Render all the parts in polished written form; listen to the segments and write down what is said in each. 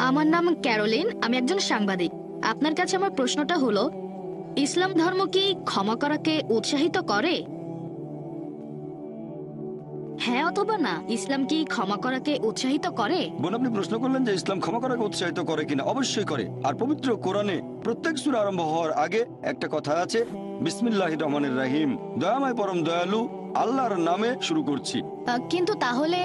আমার নাম ক্যারোলিন, আমি একজন সাংবাদিক। আপনার কাছে আমার প্রশ্নটা হলো, ইসলাম ধর্ম কি ক্ষমা করাকে উৎসাহিত করে? হ্যাঁ অথবা না, ইসলাম কি ক্ষমা করাকে উৎসাহিত করে? বোন, আপনি প্রশ্ন করলেন যে ইসলাম ক্ষমা করাকে উৎসাহিত করে কিনা। অবশ্যই করে। আর পবিত্র কোরআনে প্রত্যেক সূরা আরম্ভ হওয়ার আগে একটা কথা আছে, বিসমিল্লাহির রহমানির রহিম, দয়াময় পরম দয়ালু আল্লাহর নামে শুরু করছি। কিন্তু তাহলে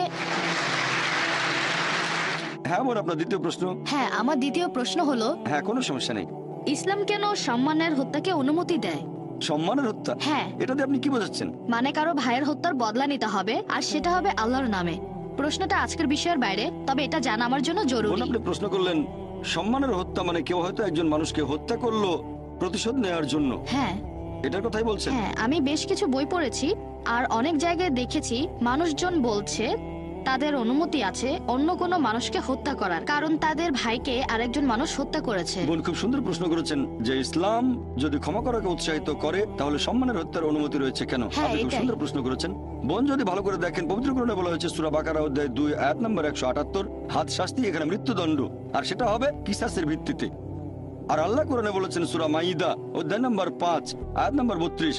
হ্যাঁ বোন, আপনার দ্বিতীয় প্রশ্ন। হ্যাঁ, আমার দ্বিতীয় প্রশ্ন হলো, হ্যাঁ, কোনো সমস্যা নেই। ইসলাম কেন সম্মানের হত্যাকে অনুমতি দেয়? সম্মানের হত্যা? হ্যাঁ। এটাতে আপনি কি বোঝাচ্ছেন? মানে কারো ভাইয়ের হত্যার বদলা নিতে হবে, আর সেটা হবে আল্লাহর নামে। প্রশ্নটা আজকের বিষয়ের বাইরে, তবে এটা জানা আমার জন্য বোন, জরুরি। আপনি প্রশ্ন করলেন সম্মানের হত্যা মানে কেউ হয়তো একজন মানুষকে হত্যা করলো প্রতিশোধ নেওয়ার জন্য, হ্যাঁ এটার কথাই বলছেন? হ্যাঁ, আমি বেশ কিছু বই পড়েছি আর অনেক জায়গায় দেখেছি মানুষজন বলছে তাদের অনুমতি আছে অন্য কোনো মানুষকে হত্যা করার, কারণ তাদের ভাইকে আরেকজন মানুষ হত্যা করেছে। বোন, খুব সুন্দর প্রশ্ন করেছেন যে ইসলাম যদি ক্ষমা করাকে উৎসাহিত করে তাহলে সম্মানের হত্যার অনুমতি রয়েছে কেন। হ্যাঁ, আপনি খুব এটাই। সুন্দর প্রশ্ন করেছেন। বোন, যদি ভালো করে দেখেন, পবিত্র কোরআনে বলা হয়েছে সূরা বাকারা অধ্যায় 2 আয়াত নম্বর 178, হাত শাস্তি এখানে মৃত্যুদণ্ড, আর সেটা হবে কিসাসের ভিত্তিতে। আর আল্লাহ কোরআনে বলেছেন সূরা মাইদা অধ্যায় নম্বর 5 আয়াত নম্বর 32,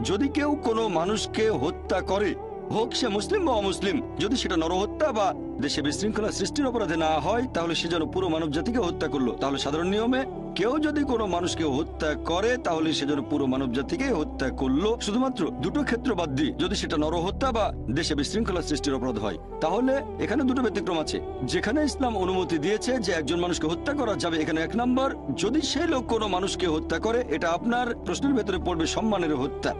যদি কেউ কোনো মানুষকে হত্যা করে, হোক সে মুসলিম বা অমুসলিম, যদি সেটা নরহত্যা বা দেশে বিশৃঙ্খলা সৃষ্টির অপরাধে না হয়, তাহলে সে যেন পুরো মানব জাতিকে হত্যা করলো। তাহলে সাধারণ নিয়মে কেউ যদি কোনো মানুষকে হত্যা করে তাহলে সে যেন পুরো মানব জাতিকে হত্যা করলো, শুধুমাত্র দুটো ক্ষেত্র বাদ দিয়ে, যদি সেটা নরহত্যা বা দেশে বিশৃঙ্খলা সৃষ্টির অপরাধ হয়। তাহলে এখানে দুটো ব্যতিক্রম আছে। যেখানে ইসলাম অনুমতি দিয়েছে যে একজন মানুষকে হত্যা করা যাবে, এখানে 1 নম্বর, যদি সেই লোক কোনো মানুষকে হত্যা করে, এটা আপনার প্রশ্নের ভেতরে পড়বে সম্মানের হত্যা।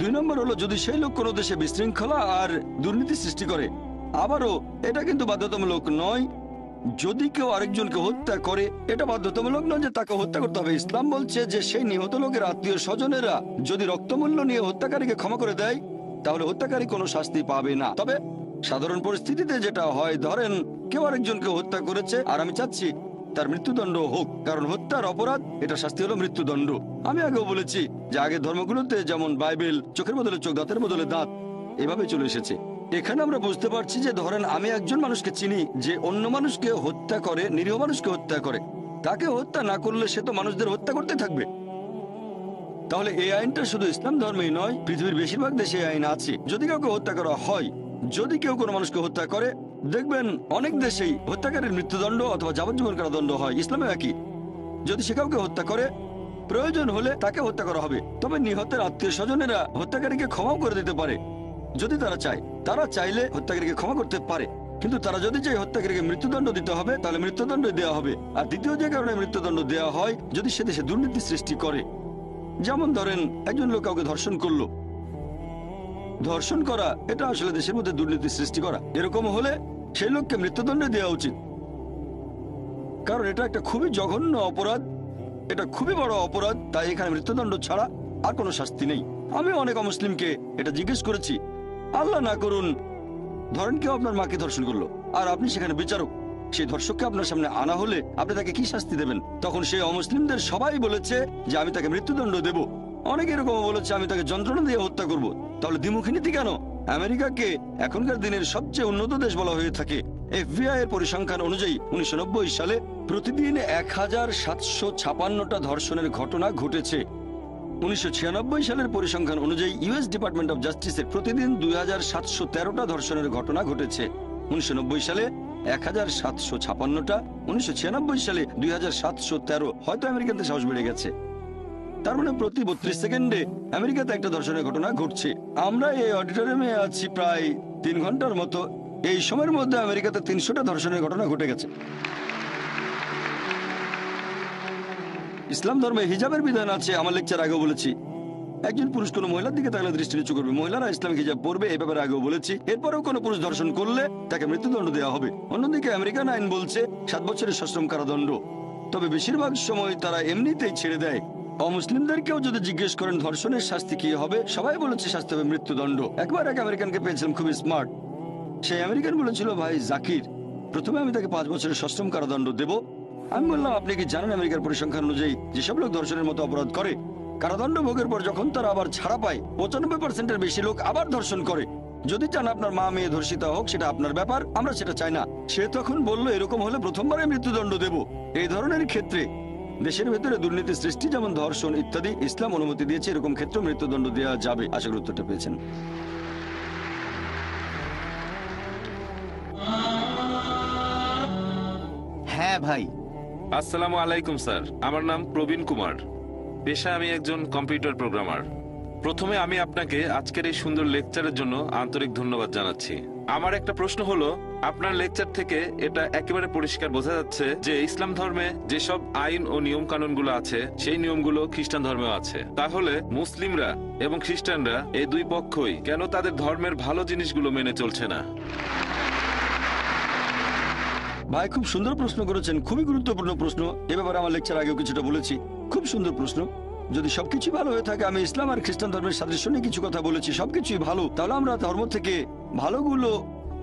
2 নম্বর হলো যদি সেই লোক কোনো দেশে বিশৃঙ্খলা আর দুর্নীতি সৃষ্টি করে। আবারও এটা কিন্তু বাধ্যতামূলক নয়। যদি কেউ আরেকজনকে হত্যা করে, এটা বাধ্যতামূলক নয় যে তাকে হত্যা করতে হবে। ইসলাম বলছে যে সেই নিহত লোকের আত্মীয় স্বজনেরা যদি রক্তমূল্য নিয়ে হত্যাকারীকে ক্ষমা করে দেয় তাহলে হত্যাকারী কোনো শাস্তি পাবে না। তবে সাধারণ পরিস্থিতিতে যেটা হয়, ধরেন কেউ আরেকজনকে হত্যা করেছে আর আমি চাচ্ছি তার মৃত্যুদণ্ড হোক, কারণ হত্যার অপরাধ, এটা শাস্তি হলো মৃত্যুদণ্ড। আমি আগেও বলেছি যে আগের ধর্মগুলোতে যেমন বাইবেল চোখের বদলে চোখ, দাঁতের বদলে দাঁত, এভাবে চলে এসেছে। এখানে আমরা বুঝতে পারছি যে ধরেন আমি একজন মানুষকে চিনি যে অন্য মানুষকে হত্যা করে, নিরীহ মানুষকে হত্যা করে, তাকে হত্যা না করলে সে তো মানুষদের হত্যা করতে থাকবে। তাহলে এই আইনটা শুধু ইসলাম ধর্মেই নয়, পৃথিবীর বেশিরভাগ দেশে এই আইন আছে। যদি কাউকে হত্যা করা হয়, যদি কেউ কোনো মানুষকে হত্যা করে, দেখবেন অনেক দেশেই হত্যাকারীর মৃত্যুদণ্ড অথবা যাবজ্জীবন কারাদণ্ড হয়। ইসলামে একই। যদি সে কাউকে হত্যা করে, প্রয়োজন হলে তাকে হত্যা করা হবে। তবে নিহতের আত্মীয় স্বজনেরা হত্যাকারীকে ক্ষমাও করে দিতে পারে যদি তারা চায়। তারা চাইলে হত্যাকারীকে ক্ষমা করতে পারে, কিন্তু তারা যদি চায় হত্যাকারীকে মৃত্যুদণ্ড দিতে হবে তাহলে মৃত্যুদণ্ড দেওয়া হবে। আর দ্বিতীয় যে কারণে মৃত্যুদণ্ড দেওয়া হয়, যদি সে দেশে দুর্নীতি সৃষ্টি করে। যেমন ধরেন একজন লোক কাউকে ধর্ষণ করলো, ধর্ষণ করা এটা আসলে দেশের মধ্যে দুর্নীতি সৃষ্টি করা। এরকম হলে সেই লোককে মৃত্যুদণ্ড দেওয়া উচিত, কারণ এটা একটা খুবই জঘন্য অপরাধ, এটা খুবই বড় অপরাধ। তাই এখানে মৃত্যুদণ্ড ছাড়া আর কোনো শাস্তি নেই। আমি অনেক অমুসলিমকে এটা জিজ্ঞেস করেছি, আল্লাহ না করুন ধরেন কেউ আপনার মাকে ধর্ষণ করলো আর আপনি সেখানে বিচারক, সেই ধর্ষককে আপনার সামনে আনা হলে আপনি তাকে কি শাস্তি দেবেন? তখন সেই অমুসলিমদের সবাই বলেছে যে আমি তাকে মৃত্যুদণ্ড দেব। অনেকে এরকম বলেছে আমি তাকে যন্ত্রণা দিয়ে হত্যা করব। তাহলে দ্বিমুখী নীতি কেন? আমেরিকাকে এখনকার দিনের সবচেয়ে উন্নত দেশ বলা হয়ে থাকে। FBI এর পরিসংখ্যান অনুযায়ী 1990 সালে প্রতিদিন 1756টা ধর্ষণের ঘটনা ঘটেছে। 1996 সালের পরিসংখ্যান অনুযায়ী US ডিপার্টমেন্ট অফ জাস্টিসের প্রতিদিন 2713টা ধর্ষণের ঘটনা ঘটেছে। 1990 সালে 1756টা, 1996 সালে 2713। হয়তো আমেরিকাতে সাহস বেড়ে গেছে। তার মানে প্রতি 32 সেকেন্ডে আমেরিকাতে একটা ধর্ষণের ঘটনা ঘটছে। আমরা এই অডিটোরিয়ামে আছি প্রায় 3 ঘন্টার মতো। এই সময়ের মধ্যে আমেরিকাতে 300টা ধর্ষণের ঘটনা ঘটে গেছে। ইসলাম ধর্মে হিজাবের বিধান আছে, আমার লেকচার আগেও বলেছি। একজন পুরুষ কোনো মহিলার দিকে তাহলে দৃষ্টি নিচু করবে, মহিলারা ইসলামিক হিজাব পরবে, এ ব্যাপারে আগেও বলেছি। এরপরেও কোনো পুরুষ ধর্ষণ করলে তাকে মৃত্যুদণ্ড দেওয়া হবে। অন্যদিকে আমেরিকান আইন বলছে 7 বছরের সশ্রম কারাদণ্ড। তবে বেশিরভাগ সময় তারা এমনিতেই ছেড়ে দেয়। অমুসলিমদেরকেও যদি জিজ্ঞেস করেন ধর্ষণের শাস্তি কি হবে, সবাই বলেছে শাস্তি হবে মৃত্যুদণ্ড। একবার এক আমেরিকানকে পেয়েছিলাম খুবই স্মার্ট। সেই আমেরিকান বলেছিল, ভাই জাকির, প্রথমে আমি তাকে 5 বছরের সশ্রম কারাদণ্ড দেব। আমি বললাম, আপনি কি জানেন আমেরিকার পরিসংখ্যান অনুযায়ী যেসব লোক ধর্ষণের মতো অপরাধ করে, কারাদণ্ড ভোগের পর যখন তারা আবার ছাড়া পায় 95%-এর বেশি লোক আবার ধর্ষণ করে। যদি চান আপনার মা মেয়ে ধর্ষিতা হোক, সেটা আপনার ব্যাপার, আমরা সেটা চাই না। সে তখন বলল, এরকম হলে প্রথমবারে মৃত্যুদণ্ড দেব। এই ধরনের ক্ষেত্রে দেশের ভেতরে দুর্নীতি সৃষ্টি, যেমন ধর্ষণ ইত্যাদি, ইসলাম অনুমতি দিয়েছে। এরকম ক্ষেত্রে মৃত্যুদণ্ড দেওয়া যাবে। আশা করি উত্তরটা পেয়েছেন। হ্যাঁ ভাই। আসসালামু আলাইকুম স্যার, আমার নাম প্রবীণ কুমার। পেশায় আমি একজন কম্পিউটার প্রোগ্রামার। প্রথমে আমি আপনাকে আজকের এই সুন্দর লেকচারের জন্য আন্তরিক ধন্যবাদ জানাচ্ছি। আমার একটা প্রশ্ন হলো, আপনার লেকচার থেকে এটা একেবারে পরিষ্কার বোঝা যাচ্ছে যে ইসলাম ধর্মে যেসব আইন ও নিয়ম কানুনগুলো আছে সেই নিয়মগুলো খ্রিস্টান ধর্মেও আছে। তাহলে মুসলিমরা এবং খ্রিস্টানরা এই দুই পক্ষই কেন তাদের ধর্মের ভালো জিনিসগুলো মেনে চলছে না? ভাই, খুব সুন্দর প্রশ্ন করেছেন, খুবই গুরুত্বপূর্ণ প্রশ্ন। এ ব্যাপারে আমার লেকচার আগেও কিছুটা বলেছি। খুব সুন্দর প্রশ্ন। যদি সবকিছু ভালো হয়ে থাকে, আমি ইসলাম আর খ্রিস্টান ধর্মের সাদৃশ্য নিয়ে কিছু কথা বলেছি, সবকিছুই ভালো, তাহলে আমরা ধর্ম থেকে ভালোগুলো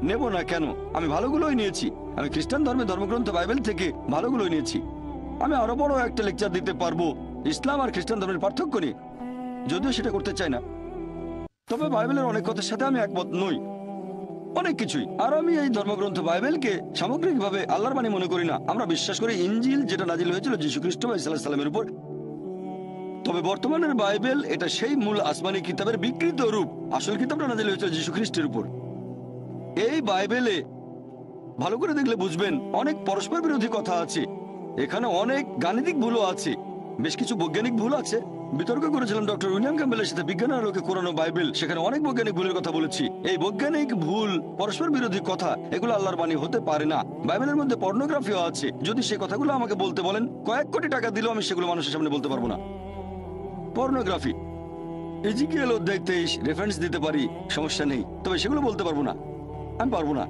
নেব না কেন? আমি ভালোগুলোই নিয়েছি। আমি খ্রিস্টান ধর্মের ধর্মগ্রন্থ বাইবেল থেকে ভালোগুলোই নিয়েছি। আমি আরো বড় একটা লেকচার দিতে পারবো ইসলাম আর খ্রিস্টান ধর্মের পার্থক্য নিয়ে, যদিও সেটা করতে চাই না। তবে বাইবেলের অনেক কথার সাথে আমি একমত নই, অনেক কিছুই। আর আমি এই ধর্মগ্রন্থ বাইবেলকে সামগ্রিকভাবে আল্লাহর বাণী মনে করি না। আমরা বিশ্বাস করি ইনজিল, যেটা নাজিল হয়েছিল যীশু খ্রিস্ট সাল্লাল্লাহু সাল্লামের উপর। তবে বর্তমানের বাইবেল এটা সেই মূল আসমানি কিতাবের বিকৃত রূপ। আসল কিতাবটা নাজিল হয়েছিল যীশু খ্রিস্টের উপর। এই বাইবেলে ভালো করে দেখলে বুঝবেন অনেক পরস্পর বিরোধী কথা আছে। এখানে অনেক গাণিতিক ভুলও আছে, বেশ কিছু বৈজ্ঞানিক ভুল আছে। বিতর্ক করেছিলাম ডক্টর উইলিয়াম ক্যাম্বেলের সাথে বিজ্ঞানের আলোকে কোরানো বাইবেল, সেখানে অনেক বৈজ্ঞানিক ভুলের কথা বলেছি। এই বৈজ্ঞানিক ভুল, পরস্পর বিরোধী কথা, এগুলো আল্লাহর বাণী হতে পারে না। বাইবেলের মধ্যে পর্নোগ্রাফিও আছে। যদি সেই কথাগুলো আমাকে বলতে বলেন, কয়েক কোটি টাকা দিলেও আমি সেগুলো মানুষের সামনে বলতে পারবো না। পর্নোগ্রাফি, ইজিকিয়েল অধ্যায় 23 রেফারেন্স দিতে পারি, সমস্যা নেই, তবে সেগুলো বলতে পারবো না। আমি পারবো না,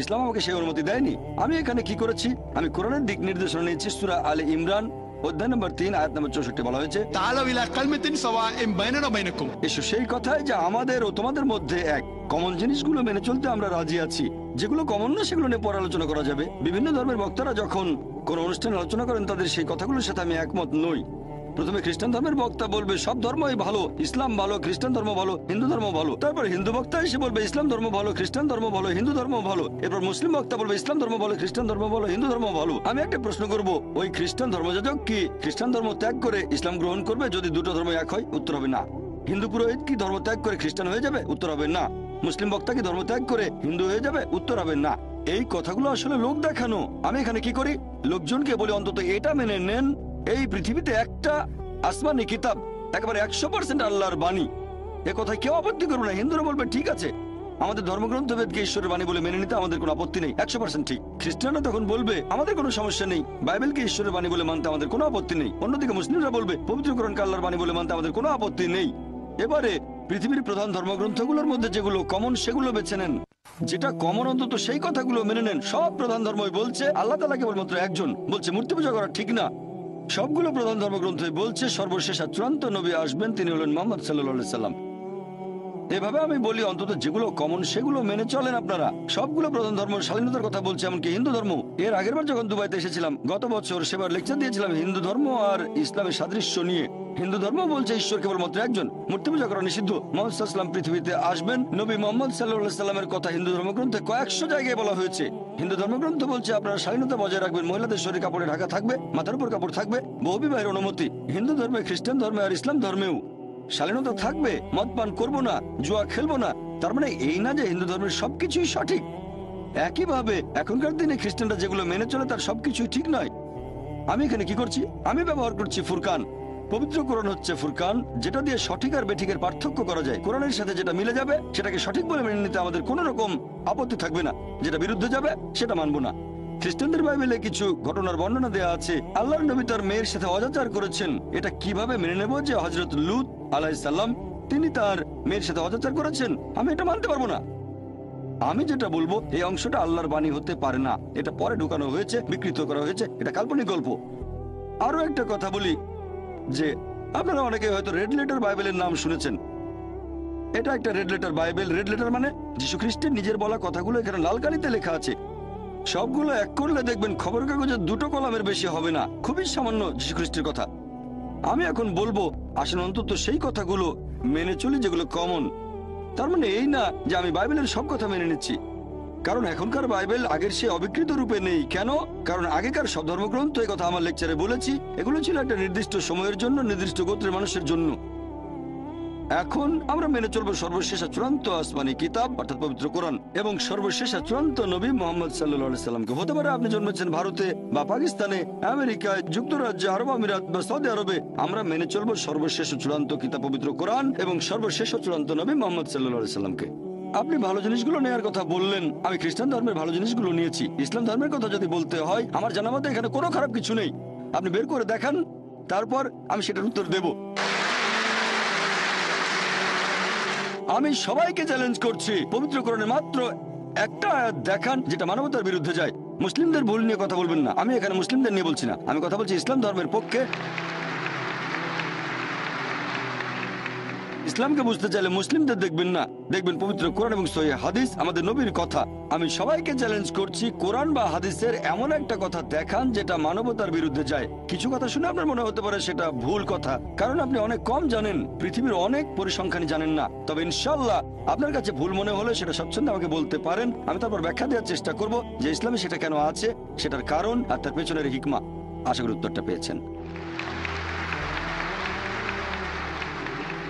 ইসলাম আমাকে সেই অনুমতি দেয়নি। আমি এখানে কি করেছি, আমি কোরআনের দিক নির্দেশনা নিয়েছি। সূরা আলে ইমরান অধ্যায় নম্বর 3 আয়াত নম্বর 64 বলা হয়েছে, تعالوا إلى كلمة سواء بيننا وبينكم। এসো সেই কথায় যে আমাদের ও তোমাদের মধ্যে এক। কমন জিনিসগুলো মেনে চলতে আমরা রাজি আছি। যেগুলো কমন না সেগুলো নিয়ে পরে আলোচনা করা যাবে। বিভিন্ন ধর্মের বক্তারা যখন কোন অনুষ্ঠানে আলোচনা করেন, তাদের সেই কথাগুলোর সাথে আমি একমত নই। প্রথমে খ্রিস্টান ধর্মের বক্তা বলবে সব ধর্মই ভালো, ইসলাম ভালো, খ্রিস্টান ধর্ম ভালো, হিন্দু ধর্ম ভালো। তারপর হিন্দু বক্তা এসে বলবে ইসলাম ধর্ম ভালো, খ্রিস্টান ধর্ম ভালো, হিন্দু ধর্ম ভালো। এরপর মুসলিম বক্তা বলবে ইসলাম ধর্ম ভালো, খ্রিস্টান ধর্ম ভালো, হিন্দু ধর্ম ভালো। আমি একটা প্রশ্ন করব, ওই খ্রিস্টান ধর্মযাজক কি খ্রিস্টান ধর্ম ত্যাগ করে ইসলাম গ্রহণ করবে যদি দুটো ধর্ম এক হয়? উত্তর হবে না। হিন্দু পুরোহিত কি ধর্ম ত্যাগ করে খ্রিস্টান হয়ে যাবে? উত্তর হবে না। মুসলিম বক্তা কি ধর্ম ত্যাগ করে হিন্দু হয়ে যাবে? উত্তর হবে না। এই কথাগুলো আসলে লোক দেখানো। আমি এখানে কি করি, লোকজনকে বলি অন্তত এটা মেনে নেন, এই পৃথিবীতে একটা আসমানি কিতাব একেবারে 100% আল্লাহর বাণী। এ কথায় কেউ আপত্তি করবে না। হিন্দুরা বলবে ঠিক আছে, আমাদের ধর্মগ্রন্থ বেদকে ঈশ্বরের বাণী বলে মেনে নিতে আমাদের কোনো আপত্তি নেই, 100% ঠিক। খ্রিস্টানরা তখন বলবে আমাদের কোনো সমস্যা নেই, বাইবেলকে ঈশ্বরের বাণী বলে মানতে আমাদের কোনো আপত্তি নেই। অন্যদিকে মুসলিমরা বলবে পবিত্র কোরআনকে আল্লাহর বাণী বলে মানতে আমাদের কোনো আপত্তি নেই। এবারে পৃথিবীর প্রধান ধর্মগ্রন্থগুলোর মধ্যে যেগুলো কমন সেগুলো বেছে নেন। যেটা কমন অন্তত সেই কথাগুলো মেনে নেন। সব প্রধান ধর্মই বলছে আল্লাহ তাআলা কেবলমাত্র একজন, বলছে মূর্তি পূজা করা ঠিক না। সবগুলো প্রধান ধর্মগ্রন্থই বলছে সর্বশেষ আর চূড়ান্ত নবী আসবেন, তিনি হলেন মুহাম্মদ সাল্লাল্লাহু আলাইহি সাল্লাম। এভাবে আমি বলি অন্তত যেগুলো কমন সেগুলো মেনে চলেন আপনারা। সবগুলো প্রধান ধর্ম স্বাধীনতার কথা বলছে, এমনকি হিন্দু ধর্ম। এর আগের বার যখন দুবাইতে এসেছিলাম গত বছর, সেবার লেকচার দিয়েছিলাম হিন্দু ধর্ম আর ইসলামের সাদৃশ্য নিয়ে। হিন্দু ধর্ম বলছে ঈশ্বর কেবলমাত্র একজন, মূর্তি পূজা করা নিষিদ্ধ, মুহাম্মদ সাল্লাল্লাহু আলাইহি ওয়াসাল্লাম পৃথিবীতে আসবেন। নবী মুহাম্মদ সাল্লাল্লাহু আলাইহি ওয়াসাল্লামের কথা হিন্দু ধর্মগ্রন্থে কয়েকশো জায়গায় বলা হয়েছে। হিন্দু ধর্মগ্রন্থ বলছে আপনারা স্বাধীনতা বজায় রাখবেন, মহিলাদের শরীর কাপড়ে ঢাকা থাকবে, মাথার উপর কাপড় থাকবে, বহুবিবাহের অনুমতি। হিন্দু ধর্মে, খ্রিস্টান ধর্মে আর ইসলাম ধর্মেও শালীনতা থাকবে, মদ পান করবো না, জুয়া খেলবো না। তার মানে এই না যে হিন্দু ধর্মের সবকিছুই সঠিক। একইভাবে এখনকার দিনে খ্রিস্টানরা যেগুলো মেনে চলে তার সবকিছুই ঠিক নয়। আমি এখানে কি করছি, আমি ব্যবহার করছি ফুরকান। পবিত্র কোরআন হচ্ছে ফুরকান, যেটা দিয়ে সঠিক আর বেঠিকের পার্থক্য করা যায়। কোরআনের সাথে যেটা মিলে যাবে সেটাকে সঠিক বলে মেনে নিতে আমাদের কোনো রকম আপত্তি থাকবে না, যেটা বিরুদ্ধে যাবে সেটা মানবো না। খ্রিস্টানদের বাইবেলে কিছু ঘটনার বর্ণনা দেওয়া আছে। আল্লাহর নবী তার মেয়ের সাথে অজাচার করেছেন। এটা কিভাবে মেনে নেব যে হযরত লূত আলাইহিস সালাম তিনি তার মেয়ের সাথে অজাচার করেছেন? আমি এটা মানতে পারবো না। আমি যেটা বলবো এই অংশটা আল্লাহর বাণী হতে পারে না, এটা পরে ঢুকানো হয়েছে, বিকৃত করা হয়েছে, এটা কাল্পনিক গল্প। আরো একটা কথা বলি যে আপনারা অনেকে হয়তো রেড লেটার বাইবেলের নাম শুনেছেন। এটা একটা red letter Bible. Red letter মানে যীশু খ্রিস্টের নিজের বলা কথাগুলো এখানে লাল কালিতে লেখা আছে। সবগুলো এক করলে দেখবেন খবর কাগজের 2টো কলামের বেশি হবে না, খুবই সামান্য যীশু খ্রিস্টের কথা। আমি এখন বলবো আসেন অন্তত সেই কথাগুলো মেনে চলি যেগুলো কমন। তার মানে এই না যে আমি বাইবেলের সব কথা মেনে নিচ্ছি, কারণ এখনকার বাইবেল আগের সে অবিকৃত রূপে নেই। কেন? কারণ আগেকার সব ধর্মগ্রন্থ, এই কথা আমার লেকচারে বলেছি, এগুলো ছিল একটা নির্দিষ্ট সময়ের জন্য, নির্দিষ্ট গোত্রের মানুষের জন্য। এখন আমরা মেনে চলবো সর্বশেষ আর চূড়ান্ত আসমানি কিতাব অর্থাৎ পবিত্র কোরআন এবং সর্বশেষ আর চূড়ান্ত নবী মোহাম্মদ সাল্লাল্লাহু আলাইহি সাল্লামকে। হতে পারে আপনি জন্মেছেন ভারতে বা পাকিস্তানে, আমেরিকায়, যুক্তরাজ্যে, আরব আমিরাত বা সৌদি আরবে। আমরা মেনে চলবো সর্বশেষ ও চূড়ান্ত কিতাব পবিত্র কোরআন এবং সর্বশেষ ও চূড়ান্ত নবী মোহাম্মদ সাল্লাল্লাহু আলাইহি সাল্লামকে। আপনি ভালো জিনিসগুলো নেওয়ার কথা বললেন, আমি খ্রিস্টান ধর্মের ভালো জিনিসগুলো নিয়েছি। ইসলাম ধর্মের কথা যদি বলতে হয়, আমার জানা মতে এখানে কোনো খারাপ কিছু নেই। আপনি বের করে দেখান, তারপর আমি সেটার উত্তর দেব। আমি সবাইকে চ্যালেঞ্জ করছি, পবিত্র কোরআনে মাত্র একটা আয়াত দেখান যেটা মানবতার বিরুদ্ধে যায়। মুসলিমদের ভুল নিয়ে কথা বলবেন না, আমি এখানে মুসলিমদের নিয়ে বলছি না, আমি কথা বলছি ইসলাম ধর্মের পক্ষে। ইসলামকে বুঝতে চাইলে মুসলিমদের দেখবেন না, দেখবেন পবিত্র কোরআন এবং সহিহ হাদিস, আমাদের নবীর কথা। আমি সবাইকে চ্যালেঞ্জ করছি, কোরআন বা হাদিসের এমন একটা কথা দেখান যেটা মানবতার বিরুদ্ধে যায়। কিছু কথা শুনে আপনার মনে হতে পারে সেটা ভুল কথা, কারণ আপনি অনেক কম জানেন, পৃথিবীর অনেক পরিসংখ্যানই জানেন না। তবে ইনশাআল্লাহ আপনার কাছে ভুল মনে হলে সেটা স্বচ্ছন্দে আমাকে বলতে পারেন, আমি তারপর ব্যাখ্যা দেওয়ার চেষ্টা করব যে ইসলামে সেটা কেন আছে, সেটার কারণ আর তার পেছনের হিকমা। আশা করি উত্তরটা পেয়েছেন।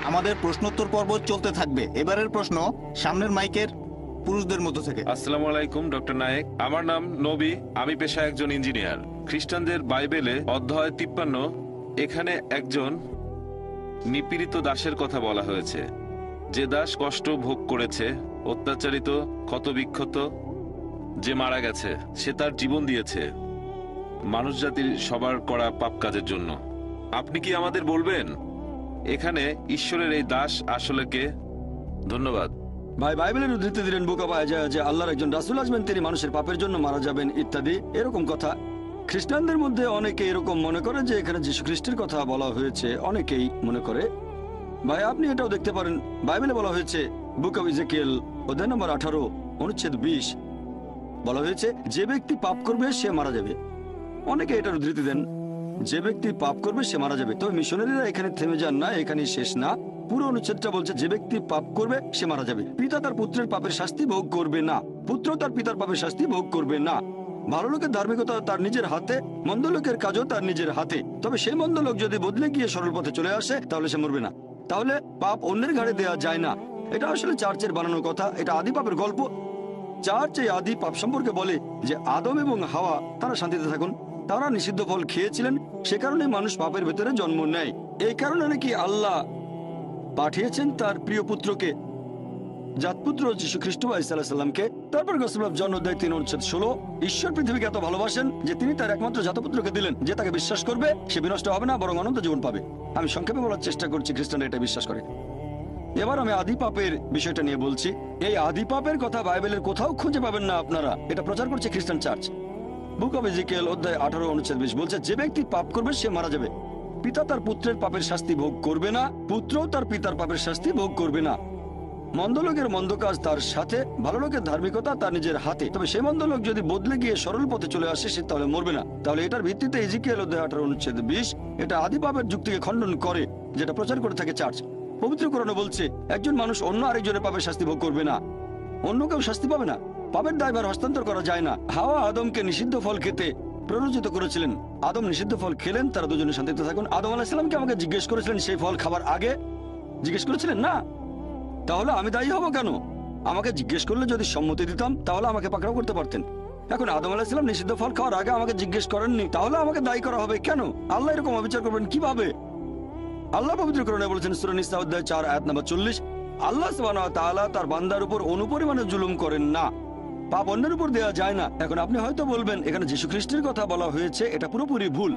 আমাদের প্রশ্নোত্তর পর্ব চলতে থাকবে। এবারের প্রশ্ন সামনের মাইকের পুরুষদের মধ্য থেকে। আসসালামু আলাইকুম ডক্টর নায়েক, আমার নাম নবী, আমি পেশায় একজন ইঞ্জিনিয়ার। খ্রিস্টানদের বাইবেলে অধ্যায় 53 এখানে একজন নিপীড়িত দাসের কথা বলা হয়েছে, যে দাস কষ্ট ভোগ করেছে, অত্যাচারিত, ক্ষতবিক্ষত, যে মারা গেছে, সে তার জীবন দিয়েছে মানুষ জাতির সবার করা পাপ কাজের জন্য। আপনি কি আমাদের বলবেন এখানে ঈশ্বরের এই দাস আসলে কে? ধন্যবাদ। ভাই বাইবেলের উদ্ধৃতি দিলেন বুক অফ আইজায়া যে আল্লাহর একজন রাসূল আসবেন, তিনি মানুষের পাপের জন্য মারা যাবেন ইত্যাদি এরকম কথা। খ্রিস্টানদের মধ্যে অনেকে এরকম মনে করে যে এখানে যীশু খ্রিস্টের কথা বলা হয়েছে, অনেকেই মনে করে। ভাই আপনি এটাও দেখতে পারেন, বাইবেলে বলা হয়েছে বুক অফ ইজেকিয়েল অধ্যায় নম্বর 18 অনুচ্ছেদ 20 বলা হয়েছে যে ব্যক্তি পাপ করবে সে মারা যাবে। অনেকে এটার উদ্ধৃতি দেন, যে ব্যক্তি পাপ করবে সে মারা যাবে। তবে মিশনারিরা এখানে থেমে যান না, এখানে শেষ না। পুরো অনুচ্ছেদটা বলছে যে ব্যক্তি পাপ করবে সে মারা যাবে। পিতা তার পুত্রের পাপের শাস্তি ভোগ করবে না, পুত্র তার পিতার পাপের শাস্তি ভোগ করবে না। ভালো লোকের ধার্মিকতা তার নিজের হাতে, মন্দ লোকের কাজও তার নিজের হাতে। তবে সেই মন্দ লোক যদি বদলে গিয়ে সরল পথে চলে আসে তাহলে সে মরবে না। তাহলে পাপ অন্যের ঘাড়ে দেওয়া যায় না। এটা আসলে চার্চের বানানো কথা, এটা আদি পাপের গল্প। চার্চ এই আদি পাপ সম্পর্কে বলে যে আদম এবং হাওয়া তারা শান্তিতে থাকুন, তারা নিষিদ্ধ ফল খেয়েছিলেন, সে কারণে মানুষ পাপের ভেতরে জন্ম নেয়। এই কারণে নাকি আল্লাহ পাঠিয়েছেন তার প্রিয় পুত্রকে, জাতপুত্র যীশু খ্রিস্ট আলাইহিস সালামকে। তারপর গসপেল অফ জন অধ্যায় 3 অনুচ্ছেদ 16, ঈশ্বর পৃথিবীকে এত ভালোবাসেন যে তিনি তার একমাত্র জাতপুত্রকে দিলেন, যে তাকে বিশ্বাস করবে সে বিনষ্ট হবে না বরং অনন্ত জীবন পাবে। আমি সংক্ষেপে বলার চেষ্টা করছি, খ্রিস্টানরা এটা বিশ্বাস করে। এবার আমি আদি পাপের বিষয়টা নিয়ে বলছি। এই আদি পাপের কথা বাইবেলের কোথাও খুঁজে পাবেন না আপনারা, এটা প্রচার করছে খ্রিস্টান চার্চ। বুক অফ ইজেকিয়েল অধ্যায় 18 অনুচ্ছেদ 20 বলছে যে ব্যক্তি পাপ করবে সে মারা যাবে। পিতা তার পুত্রের পাপের শাস্তি ভোগ করবে না, পুত্রও তার পিতার পাপের শাস্তি ভোগ করবে না। মন্দ লোকের মন্দ কাজ তার সাথে, ভালো লোকের ধার্মিকতা তার নিজের হাতে। তবে সেই মন্দ লোক যদি বদলে গিয়ে সরল পথে চলে আসে সে তাহলে মরবে না। তাহলে এটার ভিত্তিতে ইজেকিয়েল অধ্যায় 18 অনুচ্ছেদ 20 এটা আদি পাপের যুক্তিকে খণ্ডন করে, যেটা প্রচার করে থাকে চার্চ। পবিত্র কোরআনে বলছে একজন মানুষ অন্য আরেকজনের পাপের শাস্তি ভোগ করবে না, অন্য কেউ শাস্তি পাবে না। পাপের দায়ভার হস্তান্তর করা যায় না। হাওয়া আদমকে নিষিদ্ধ ফল খেতে প্ররোচিত করেছিলেন, আদম নিষিদ্ধ ফল খেলেন, তারা দুজনে শান্তিতে থাকুন। আদম আলাইহিস সালামকে আমাকে জিজ্ঞেস করেছিলেন সেই ফল খাবার আগে? জিজ্ঞেস করেছিলেন না। তাহলে আমি দায়ী হব কেন? আমাকে জিজ্ঞেস করলে যদি সম্মতি দিতাম তাহলে আমাকে পাকড়াও করতে পারতেন। এখন আদম আলাইহিস সালাম নিষিদ্ধ ফল খাওয়ার আগে আমাকে জিজ্ঞেস করেননি, তাহলে আমাকে দায়ী করা হবে কেন? আল্লাহ এরকম অবিচার করবেন কিভাবে? আল্লাহ পবিত্র কোরআনে বলেছেন সূরা নিসা অধ্যায় 4 আয়াত নম্বর 40, আল্লাহ সুবহানাহু ওয়া তাআলা তার বান্দার উপর অনুপরিমাণে জুলুম করেন না, পাপ অন্যের উপর দেওয়া যায় না। এখন আপনি হয়তো বলবেন এখানে যীশু খ্রিস্টের কথা বলা হয়েছে, এটা পুরোপুরি ভুল।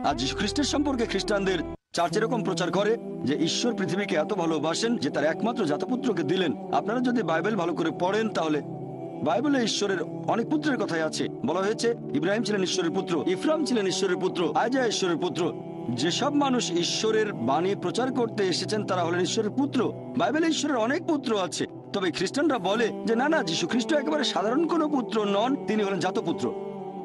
আর যীশু খ্রিস্টের সম্পর্কে খ্রিস্টানদের চার্চ এরকম প্রচার করে যে ঈশ্বর পৃথিবীকে এত ভালোবাসেন যে তার একমাত্র জাতপুত্রকে দিলেন। আপনারা যদি বাইবেল ভালো করে পড়েন তাহলে বাইবেলে ঈশ্বরের অনেক পুত্রের কথাই আছে। বলা হয়েছে ইব্রাহিম ছিলেন ঈশ্বরের পুত্র, ইফরাম ছিলেন ঈশ্বরের পুত্র, আইজায়া ঈশ্বরের পুত্র। যেসব মানুষ ঈশ্বরের বাণী প্রচার করতে এসেছেন তারা হলেন ঈশ্বরের পুত্র। বাইবেলে ঈশ্বরের অনেক পুত্র আছে, তবে খ্রিস্টানরা বলে যে না না, যীশু খ্রিস্ট একেবারে সাধারণ কোনো পুত্র নন, তিনি হলেন জাতপুত্র।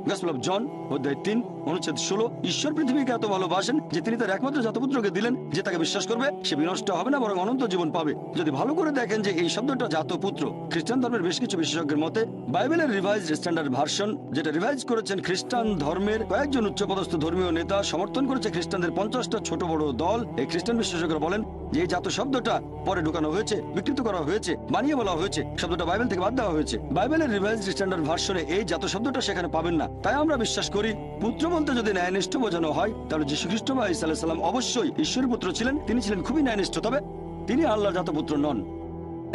গসপেল অফ জন অধ্যায় 3 অনুচ্ছেদ 16, ঈশ্বর পৃথিবীকে এত ভালোবাসেন যে তিনি তার একমাত্র জাতপুত্রকে দিলেন, যে তাকে বিশ্বাস করবে সে বিনষ্ট হবে না বরং অনন্ত জীবন পাবে। যদি ভালো করে দেখেন যে এই শব্দটা জাতপুত্র, খ্রিস্টান ধর্মের বেশ কিছু বিশেষজ্ঞের মতে বাইবেলের রিভাইজড স্ট্যান্ডার্ড ভার্সন, যেটা রিভাইজ করেছেন খ্রিস্টান ধর্মের কয়েকজন উচ্চপদস্থ ধর্মীয় নেতা, সমর্থন করেছে খ্রিস্টানদের 50টা ছোট বড় দল। এই খ্রিস্টান বিশেষজ্ঞরা বলেন যে এই জাত শব্দটা পরে ঢুকানো হয়েছে, বিকৃত করা হয়েছে, বানিয়ে বলা হয়েছে, শব্দটা বাইবেল থেকে বাদ দেওয়া হয়েছে। বাইবেলের রিভাইজড স্ট্যান্ডার্ড ভার্সনে এই জাত শব্দটা সেখানে পাবেন না। তাই আমরা বিশ্বাস করি পুত্র বলতে যদি ন্যায়নিষ্ঠ বোঝানো হয় তাহলে যীশু খ্রিস্ট বা ঈসা আলাইহিস সালাম অবশ্যই ঈশ্বরের পুত্র ছিলেন। তিনি ছিলেন খুবই ন্যায়নিষ্ঠ, তবে তিনি আল্লাহর জাতপুত্র নন।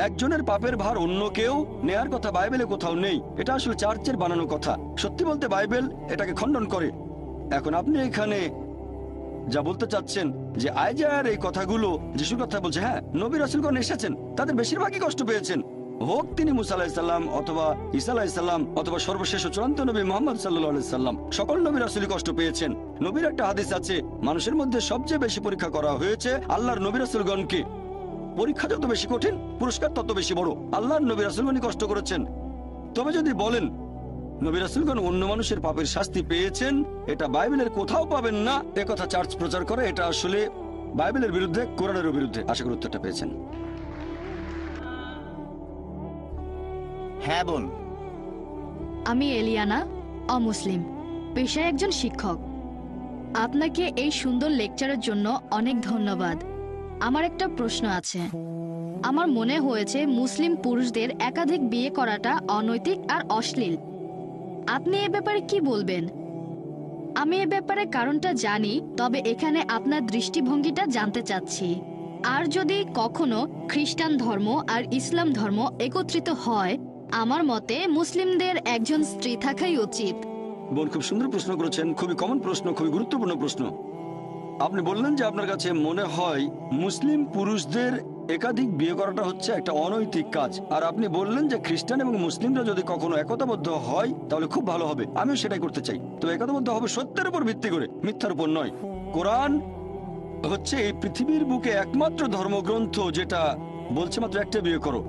একজনের পাপের ভার অন্য কেউ নেয়ার কথা বাইবেলে কোথাও নেই। এটা আসলে চার্চের বানানো কথা। সত্যি বলতে বাইবেল এটাকে খণ্ডন করে। এখন আপনি এখানে যা বলতে চাচ্ছেন যে আইজায়ার এই কথাগুলো যিশুর কথা বলছে, হ্যাঁ, নবী রাসূলগণ এসেছেন, তাদের বেশিরভাগই কষ্ট পেয়েছেন, হোক তিনি মুসা আলাইহিস সালাম অথবা ঈসা আলাইহিস সালাম অথবা সর্বশেষ ও চূড়ান্ত নবী মুহাম্মদ সাল্লাল্লাহু আলাইহি সাল্লাম। সকল নবী রাসূলই কষ্ট পেয়েছেন। নবীর একটা হাদিস আছে, মানুষের মধ্যে সবচেয়ে বেশি পরীক্ষা করা হয়েছে আল্লাহর নবী রাসূলগণকে। পরীক্ষা যত বেশি কঠিন, পুরস্কার তত বেশি বড়। আল্লাহর নবী রাসূলগণই কষ্ট করেছেন। তবে যদি বলেন নবী রাসূলগণ অন্য মানুষের পাপের শাস্তি পেয়েছেন, এটা বাইবেলের কোথাও পাবেন না, এ কথা চার্চ প্রচার করে। এটা আসলে বাইবেলের বিরুদ্ধে, কোরআনের বিরুদ্ধে। আশা করি উত্তরটা পেয়েছেন। হ্যাঁ বোন। আমি এলিয়ানা, অমুসলিম, পেশায় একজন শিক্ষক। আপনাকে এই সুন্দর লেকচারের জন্য অনেক ধন্যবাদ। আমার একটা প্রশ্ন আছে। আমার মনে হয়েছে মুসলিম পুরুষদের একাধিক বিয়ে করাটা অনৈতিক আর অশ্লীল। আপনি এ ব্যাপারে কি বলবেন? আমি এ ব্যাপারে কারণটা জানি, তবে এখানে আপনার দৃষ্টিভঙ্গিটা জানতে চাচ্ছি। আর যদি কখনো খ্রিস্টান ধর্ম আর ইসলাম ধর্ম একত্রিত হয়, আমার মতে মুসলিমদের একজন স্ত্রী থাকাই উচিত। বোন, খুব সুন্দর প্রশ্ন করেছেন, খুবই কমন প্রশ্ন, খুবই গুরুত্বপূর্ণ প্রশ্ন। আপনি বললেন যে আপনার কাছে মনে হয় মুসলিম পুরুষদের একাধিক বিয়ে করাটা হচ্ছে একটা অনৈতিক কাজ, আর আপনি বললেন যে খ্রিস্টান এবং মুসলিমরা যদি কখনো একতাবদ্ধ হয় তাহলে খুব ভালো হবে। আমিও সেটাই করতে চাই। তো একতাবদ্ধ হবে সত্যের উপর ভিত্তি করে, মিথ্যার উপর নয়। কোরআন হচ্ছে এই পৃথিবীর বুকে একমাত্র ধর্মগ্রন্থ যেটা বলছে মাত্র একটা বিয়ে করো।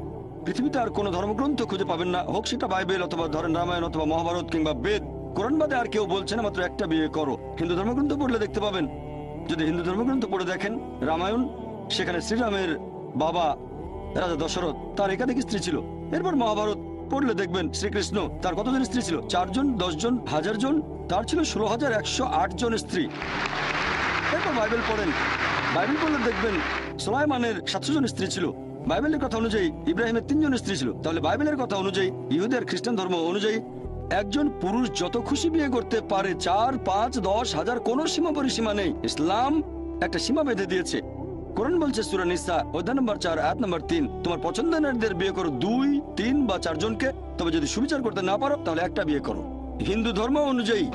পৃথিবীতে আর কোনো ধর্মগ্রন্থ খুঁজে পাবেন না, হোক সেটা বাইবেল অথবা ধরেন রামায়ণ অথবা মহাভারত কিংবা বেদ। কোরআন বাদে আর কেউ বলছে না মাত্র একটা বিয়ে করো। হিন্দু ধর্মগ্রন্থ পড়লে দেখতে পাবেন, যদি হিন্দু ধর্মগ্রন্থ পড়ে দেখেন রামায়ণ, সেখানে শ্রীরামের বাবা রাজা দশরথ, তার একাধিক স্ত্রী ছিল। এরপর মহাভারত পড়লে দেখবেন শ্রীকৃষ্ণ, তার কতজন স্ত্রী ছিল? 4 জন, 10 জন, 1000 জন, তার ছিল 16,108 জন স্ত্রী। এরপর বাইবেল পড়েন, বাইবেল পড়লে দেখবেন সুলাইমানের 700 জন স্ত্রী ছিল। বাইবেলের কথা অনুযায়ী ইব্রাহিমের 3 জন স্ত্রী ছিল। তাহলে বাইবেলের কথা অনুযায়ী, ইহুদের খ্রিস্টান ধর্ম অনুযায়ী একজন পুরুষ যত খুশি বিয়ে করতে পারে, 4, 5, 10, 1000, কোনো সীমা পরিসীমা নেই। ইসলাম একটা সীমা বেঁধে দিয়েছে। কোরআন বলছে সূরা নিসা অধ্যায় নম্বর 4 আয়াত নম্বর 3, তোমার পছন্দের নারীদের বিয়ে করো 2, 3 বা 4 জনকে, তবে যদি সুবিচার করতে না পারো তাহলে একটা বিয়ে করো। হিন্দু ধর্ম অনুযায়ী,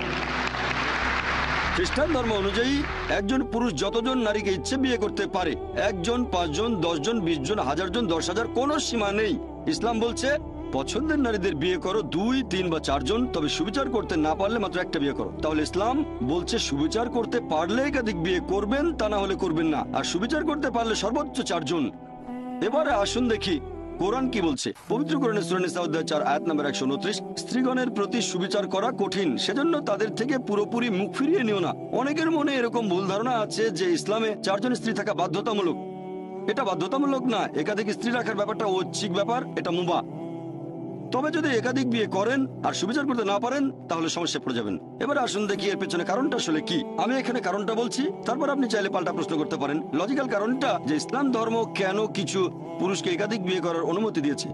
খ্রিস্টান ধর্ম অনুযায়ী একজন পুরুষ যতজন নারীকে ইচ্ছে বিয়ে করতে পারে, 1 জন, 5 জন, 10 জন, 20 জন, 1000 জন, 10,000, কোনো সীমা নেই। ইসলাম বলছে পছন্দের নারীদের বিয়ে করো 2, 3 বা 4 জন, তবে সুবিচার করতে না পারলে মাত্র একটা বিয়ে করো। তাহলে ইসলাম বলছে সুবিচার করতে পারলে একাধিক বিয়ে করবেন, তা না হলে করবেন না, আর সুবিচার করতে পারলে সর্বোচ্চ 4 জন। এবারে আসুন দেখি কোরআন কি বলছে। পবিত্র কোরআনে সূরা নিসা অধ্যায় 4 আয়াত নম্বর 129, স্ত্রীগণের প্রতি সুবিচার করা কঠিন, সেজন্য তাদের থেকে পুরোপুরি মুখ ফিরিয়ে নিও না। অনেকের মনে এরকম ভুল ধারণা আছে যে ইসলামে 4 জন স্ত্রী থাকা বাধ্যতামূলক। এটা বাধ্যতামূলক না, একাধিক স্ত্রী রাখার ব্যাপারটা ঐচ্ছিক ব্যাপার, এটা মুবাহ। তবে যদি একাধিক বিয়ে করেন আর সুবিচার করতে না পারেন তাহলে সমস্যা পড়ে যাবেন। এবার আসুন দেখি এর পেছনে কারণটা আসলে কি। আমি এখানে কারণটা বলছি, তারপর আপনি চাইলে পাল্টা প্রশ্ন করতে পারেন। লজিক্যাল কারণটা যে ইসলাম ধর্ম কেন কিছু পুরুষকে একাধিক বিয়ে করার অনুমতি দিয়েছে।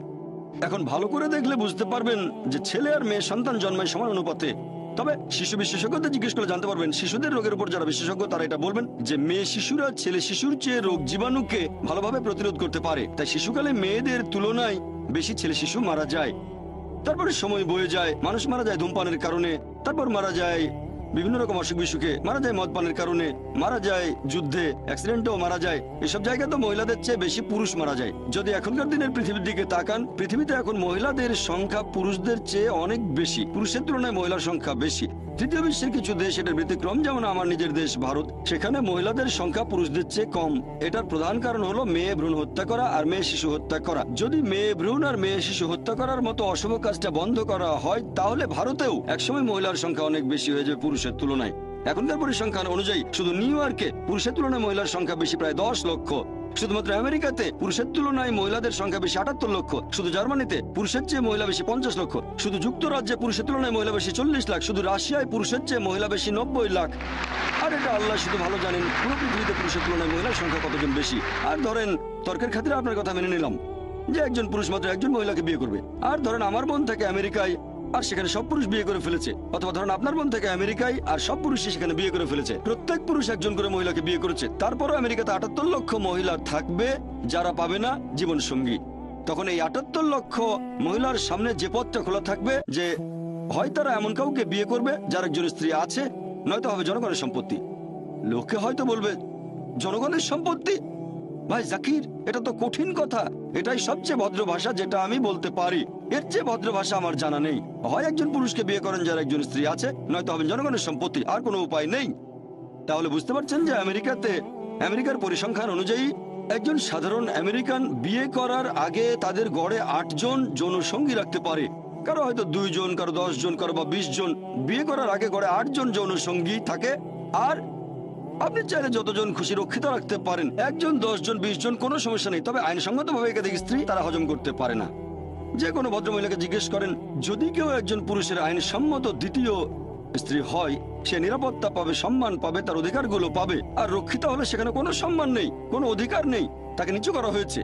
এখন ভালো করে দেখলে বুঝতে পারবেন যে ছেলে আর মেয়ে সন্তান জন্মায় সমান অনুপাতে। তবে শিশু বিশেষজ্ঞদের জিজ্ঞেস করলে জানতে পারবেন, শিশুদের রোগের উপর যারা বিশেষজ্ঞ তারা এটা বলবেন যে মেয়ে শিশুরা ছেলে শিশুর চেয়ে রোগ জীবাণুকে ভালোভাবে প্রতিরোধ করতে পারে। তাই শিশুকালে মেয়েদের তুলনায় বেশি ছেলে শিশু মারা যায়। তারপরে সময় বয়ে যায়, মানুষ মারা যায় ধূমপানের কারণে, তারপর মারা যায় বিভিন্ন রকম অসুখ বিসুখে, মারা যায় মদপানের কারণে, মারা যায় যুদ্ধে, অ্যাক্সিডেন্টেও মারা যায়। এসব জায়গায় তো মহিলাদের চেয়ে বেশি পুরুষ মারা যায়। যদি এখনকার দিনের পৃথিবীর দিকে তাকান, পৃথিবীতে এখন মহিলাদের সংখ্যা পুরুষদের চেয়ে অনেক বেশি, পুরুষের তুলনায় মহিলার সংখ্যা বেশি। তৃতীয় বিশ্বের কিছু দেশ এটার ব্যতিক্রম, যেমন আমার নিজের দেশ ভারত। সেখানে মহিলাদের সংখ্যা পুরুষদের চেয়ে কম। এটার প্রধান কারণ হলো মেয়ে ভ্রূণ হত্যা করা আর মেয়ে শিশু হত্যা করা। যদি মেয়ে ভ্রূণ আর মেয়ে শিশু হত্যা করার মতো অশুভ কাজটা বন্ধ করা হয়, তাহলে ভারতেও একসময় মহিলার সংখ্যা অনেক বেশি হয়ে যাবে পুরুষের তুলনায়। এখনকার পরিসংখ্যান অনুযায়ী শুধু নিউ ইয়র্কে পুরুষের তুলনায় মহিলার সংখ্যা বেশি, প্রায় 10 লক্ষ। শুধুমাত্র আমেরিকাতে পুরুষের তুলনায় মহিলাদের সংখ্যা বেশি 78 লক্ষ। শুধু জার্মানিতে পুরুষের চেয়ে মহিলা বেশি 50 লক্ষ। শুধু যুক্তরাজ্যে পুরুষের তুলনায় মহিলা বেশি 40 লাখ। শুধু রাশিয়ায় পুরুষের চেয়ে মহিলা বেশি 90 লাখ। আর এটা আল্লাহ শুধু ভালো জানেন পুরো পৃথিবীতে পুরুষের তুলনায় মহিলার সংখ্যা কতজন বেশি। আর ধরেন তর্কের খাতিরে আপনার কথা মেনে নিলাম যে একজন পুরুষ মাত্র একজন মহিলাকে বিয়ে করবে। আর ধরেন আমার বোন থাকে আমেরিকায় আর সেখানে সব পুরুষ বিয়ে করে ফেলেছে, অথবা ধরেন আপনার বোন থেকে আমেরিকায় আর সব পুরুষই সেখানে বিয়ে করে ফেলেছে। প্রত্যেক পুরুষ একজন করে মহিলাকে বিয়ে করেছে। তারপরও আমেরিকাতে 78 লক্ষ মহিলা থাকবে যারা পাবে না জীবন সঙ্গী। তখন এই 78 লক্ষ মহিলার সামনে যে পথটা খোলা থাকবে যে হয় তারা এমন কাউকে বিয়ে করবে যার একজন স্ত্রী আছে, নয়তো হবে জনগণের সম্পত্তি। লোকে হয়তো বলবে জনগণের সম্পত্তি? ভাই জাকির, এটা তো কঠিন কথা। এটাই সবচেয়ে ভদ্র ভাষা যেটা আমি বলতে পারি। এর চেয়ে ভদ্র ভাষা আমার জানা নেই। হয় একজন পুরুষকে বিয়ে করেন যার একজন স্ত্রী আছে, নয়তো হবেন জনগণের সম্পত্তি। আর কোনো উপায় নেই। তাহলে বুঝতে পারছেন যে আমেরিকার পরিসংখ্যান অনুযায়ী একজন সাধারণ আমেরিকান বিয়ে করার আগে তাদের গড়ে 8 জন যৌন সঙ্গী রাখতে পারে। কারো হয়তো 2 জন, কারো 10 জন, কারো বা 20 জন। বিয়ে করার আগে গড়ে 8 জন যৌন সঙ্গী থাকে। আর আপনি চাইলে যতজন খুশি রক্ষিত রাখতে পারেন, 1 জন, 10 জন, 20 জন, কোনো সমস্যা নেই। তবে আইনসঙ্গতভাবে একাধিক স্ত্রী তারা হজম করতে পারে না। যে কোনো ভদ্রমহিলাকে জিজ্ঞেস করেন, যদি কেউ একজন পুরুষের আইনসম্মত দ্বিতীয় স্ত্রী হয়, সে নিরাপত্তা পাবে, সম্মান পাবে, তার অধিকারগুলো পাবে। আর রক্ষিতা হলে সেখানে কোনো সম্মান নেই, কোনো অধিকার নেই, তাকে নিচু করা হয়েছে।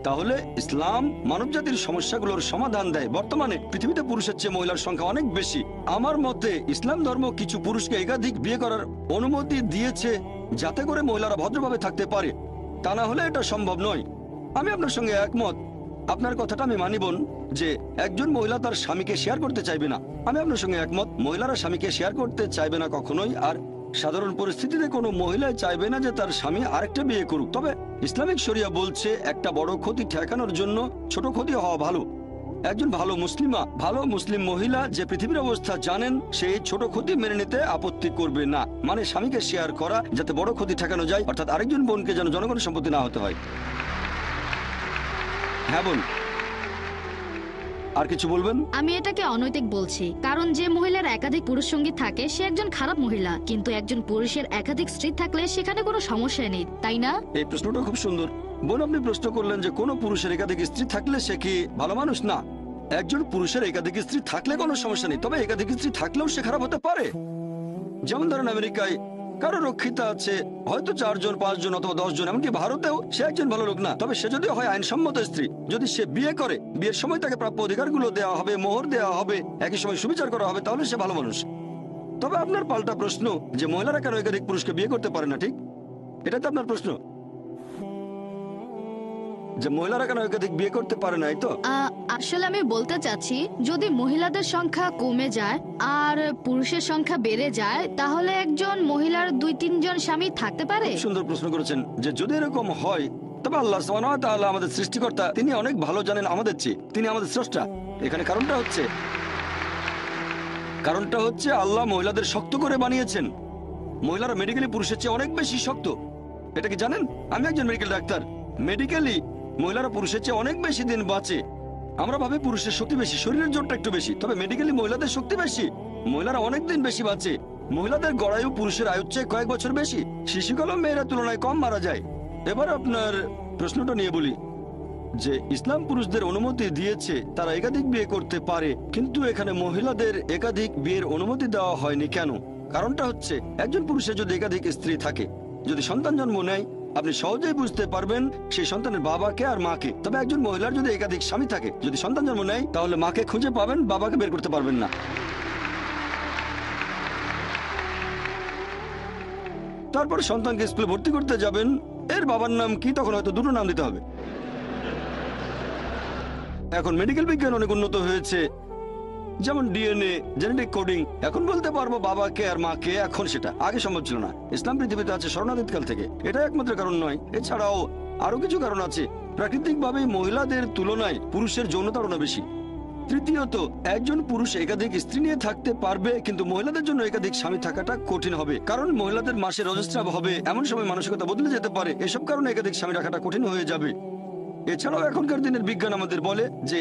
তাহলে ইসলাম মানবজাতির সমস্যাগুলোর সমাধান দেয়। বর্তমানে পৃথিবীতে পুরুষের চেয়ে মহিলার সংখ্যা অনেক বেশি। আমার মতে ইসলাম ধর্ম কিছু পুরুষকে একাধিক বিয়ে করার অনুমতি দিয়েছে যাতে করে মহিলারা ভদ্রভাবে থাকতে পারে। তা না হলে এটা সম্ভব নয়। আমি আপনার সঙ্গে একমত। আপনার কথাটা আমি মানি বোন, যে একজন মহিলা তার স্বামীকে শেয়ার করতে চাইবে না। আমি আপনার সঙ্গে একমত, মহিলারা স্বামীকে শেয়ার করতে চাইবে না কখনোই। আর সাধারণ পরিস্থিতিতে কোনো মহিলা চাইবে না যে তার স্বামী আরেকটা বিয়ে করুক। তবে ইসলামিক শরিয়া বলছে একটা বড় ক্ষতি ঠেকানোর জন্য ছোট ক্ষতি হওয়া ভালো। একজন ভালো মুসলিম মহিলা যে পৃথিবীর অবস্থা জানেন, সেই ছোট ক্ষতি মেনে নিতে আপত্তি করবে না। মানে স্বামীকে শেয়ার করা যাতে বড় ক্ষতি ঠেকানো যায়, অর্থাৎ আরেকজন বোনকে যেন জনগণের সম্পত্তি না হতে হয়। হ্যাঁ বোন, আর কিছু বলবেন? আমি এটাকে অনৈতিক বলছি, কারণ যে মহিলার একাধিক পুরুষ সঙ্গী থাকে সে একজন খারাপ মহিলা। কিন্তু একজন পুরুষের একাধিক স্ত্রী থাকলে সেখানে কোনো সমস্যা নেই, তাই না? এই প্রশ্নটা খুব সুন্দর বোন। আপনি প্রশ্ন করলেন যে কোন পুরুষের একাধিক স্ত্রী থাকলে সে কি ভালো মানুষ? না, একজন পুরুষের একাধিক স্ত্রী থাকলে কোনো সমস্যা নেই। তবে একাধিক স্ত্রী থাকলেও সে খারাপ হতে পারে। যেমন ধরেন আমেরিকায় কারো রক্ষিতা আছে হয়তো 4 জন, 5 জন, অথবা 10 জন। এমনকি ভারতেও সে একজন ভালো লোক না। তবে সে যদি হয় আইনসম্মত স্ত্রী, যদি সে বিয়ে করে, বিয়ের সময় তাকে প্রাপ্য অধিকারগুলো দেওয়া হবে, মোহর দেওয়া হবে, একই সময় সুবিচার করা হবে, তাহলে সে ভালো মানুষ। তবে আপনার পাল্টা প্রশ্ন যে মহিলারা কেন একাধিক পুরুষকে বিয়ে করতে পারে না, ঠিক? এটা তো আপনার প্রশ্ন, যে মহিলারা কেন একাধিক বিয়ে করতে পারে না, এই তো? আসলে আমি বলতে চাচ্ছি, যদি মহিলাদের সংখ্যা কমে যায় আর পুরুষের সংখ্যা বেড়ে যায়, তাহলে একজন মহিলার 2-3 জন স্বামী থাকতে পারে। সুন্দর প্রশ্ন করেছেন যে যদি এরকম হয়, তবে আল্লাহ সুবহানাহু ওয়া তাআলা আমাদের সৃষ্টিকর্তা, তিনি অনেক ভালো জানেন আমাদের চেয়ে। তিনি আমাদের স্রষ্টা। এখানে কারণটা হচ্ছে আল্লাহ মহিলাদের শক্ত করে বানিয়েছেন। মহিলারা মেডিকেলি পুরুষের চেয়ে অনেক বেশি শক্ত। এটা কি জানেন? আমি একজন মেডিকেল ডাক্তার। মেডিকেলি মহিলারা পুরুষের চেয়ে অনেক বেশি দিন বাঁচে। আমরা ভাবি পুরুষের শক্তি বেশি, শরীরের জোরটা একটু বেশি, তবে মেডিকেলি মহিলাদের শক্তি বেশি। মহিলারা অনেক দিন বেশি বাঁচে। মহিলাদের গড়ায়ু পুরুষের আয়ুর চেয়ে কয়েক বছর বেশি। শিশুকালও মেয়েরা তুলনায় কম মারা যায়। এবার আপনার প্রশ্নটা নিয়ে বলি, যে ইসলাম পুরুষদের অনুমতি দিয়েছে তারা একাধিক বিয়ে করতে পারে, কিন্তু এখানে মহিলাদের একাধিক বিয়ের অনুমতি দেওয়া হয়নি কেন? কারণটা হচ্ছে একজন পুরুষের যদি একাধিক স্ত্রী থাকে, যদি সন্তান জন্ম নেয়, আপনি সহজেই বুঝতে পারবেন সেই সন্তানের বাবাকে আর মাকে। তবে একজন মহিলার যদি একাধিক স্বামী থাকে, যদি সন্তান জন্ম নেয়, তাহলে মাকে খুঁজে পাবেন, বাবাকে বের করতে পারবেন না। তারপর সন্তানকে স্কুলে ভর্তি করতে যাবেন, এর বাবার নাম কি? তখন হয়তো 2টো নাম দিতে হবে। এখন মেডিকেল বিজ্ঞান অনেক উন্নত হয়েছে, যেমন ডিএনএ, জেনেটিক কোডিং। এখন বলতে পারবো বাবাকে আর মাকে। এখন সেটা আগে সম্ভব ছিল না। ইসলাম পৃথিবীতে আছে স্মরণাতীতকাল থেকে। এটা একমাত্র কারণ নয়, এছাড়াও আরো কিছু কারণ আছে। প্রাকৃতিকভাবেই মহিলাদের তুলনায় পুরুষের যৌন তাড়না বেশি। তৃতীয়ত, একজন পুরুষ একাধিক স্ত্রী নিয়ে থাকতে পারবে, কিন্তু মহিলাদের জন্য একাধিক স্বামী থাকাটা কঠিন হবে, কারণ মহিলাদের মাসে রজস্রাব হবে, এমন সময় মানসিকতা বদলে যেতে পারে। এসব কারণে একাধিক স্বামী রাখাটা কঠিন হয়ে যাবে। এছাড়াও এখনকার দিনের বিজ্ঞান আমাদের বলে যে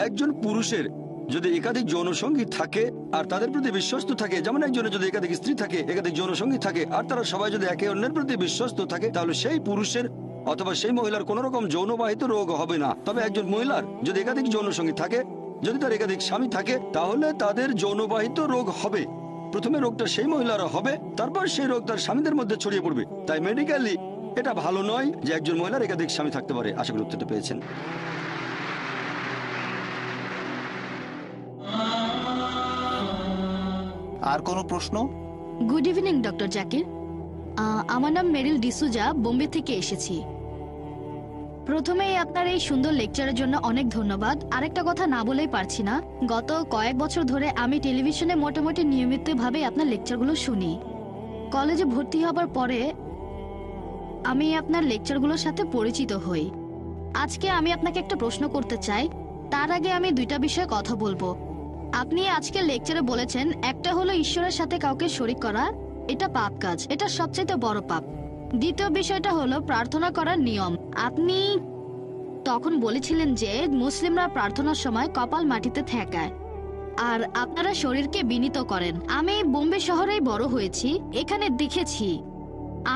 একজন পুরুষের যদি একাধিক যৌনসঙ্গী থাকে আর তাদের প্রতি বিশ্বস্ত থাকে, যেমন একজনের যদি একাধিক স্ত্রী থাকে, একাধিক যৌনসঙ্গী থাকে, আর তারা সবাই যদি একে অন্যের প্রতি বিশ্বস্ত থাকে, তাহলে সেই পুরুষের অথবা সেই মহিলার কোন রকম যৌনবাহিত রোগ হবে না। তবে একজন মহিলার যদি একাধিক যৌনসঙ্গী থাকে, যদি তার একাধিক স্বামী থাকে, তাহলে তাদের যৌনবাহিত রোগ হবে। প্রথমে রোগটা সেই মহিলার হবে, তারপর সেই রোগ তার স্বামীদের মধ্যে ছড়িয়ে পড়বে। তাই মেডিকেলি এটা ভালো নয় যে একজন মহিলার একাধিক স্বামী থাকতে পারে। আশা করি উত্তরটা পেয়েছেন। আর কোনো প্রশ্ন? Good evening doctor Zakir. আমার নাম মেরিল ডিসুজা, বোম্বে থেকে এসেছি। প্রথমেই আপনার এই সুন্দর লেকচারের জন্য অনেক ধন্যবাদ। আরেকটা কথা না বলেই পারছি না, গত কয়েক বছর ধরে আমি টেলিভিশনে মোটামুটি নিয়মিতভাবে আপনার লেকচারগুলো শুনি। কলেজে ভর্তি হবার পরে আমি আপনার লেকচারগুলোর সাথে পরিচিত হই। আজকে আমি আপনাকে একটা প্রশ্ন করতে চাই, তার আগে আমি দুইটা বিষয়ে কথা বলবো। আপনি আজকে লেকচারে বলেছেন, একটা হলো ঈশ্বরের সাথে কাউকে শরীক করা, এটা পাপ কাজ, এটা সবচেয়ে বড় পাপ। দ্বিতীয় বিষয়টা হলো প্রার্থনা করার নিয়ম। আপনি তখন বলেছিলেন যে মুসলিমরা প্রার্থনার সময় কপাল মাটিতে ঠেকায় আর আপনারা শরীরকে বিনীত করেন। আমি বোম্বে শহরেই বড় হয়েছি, এখানে দেখেছি,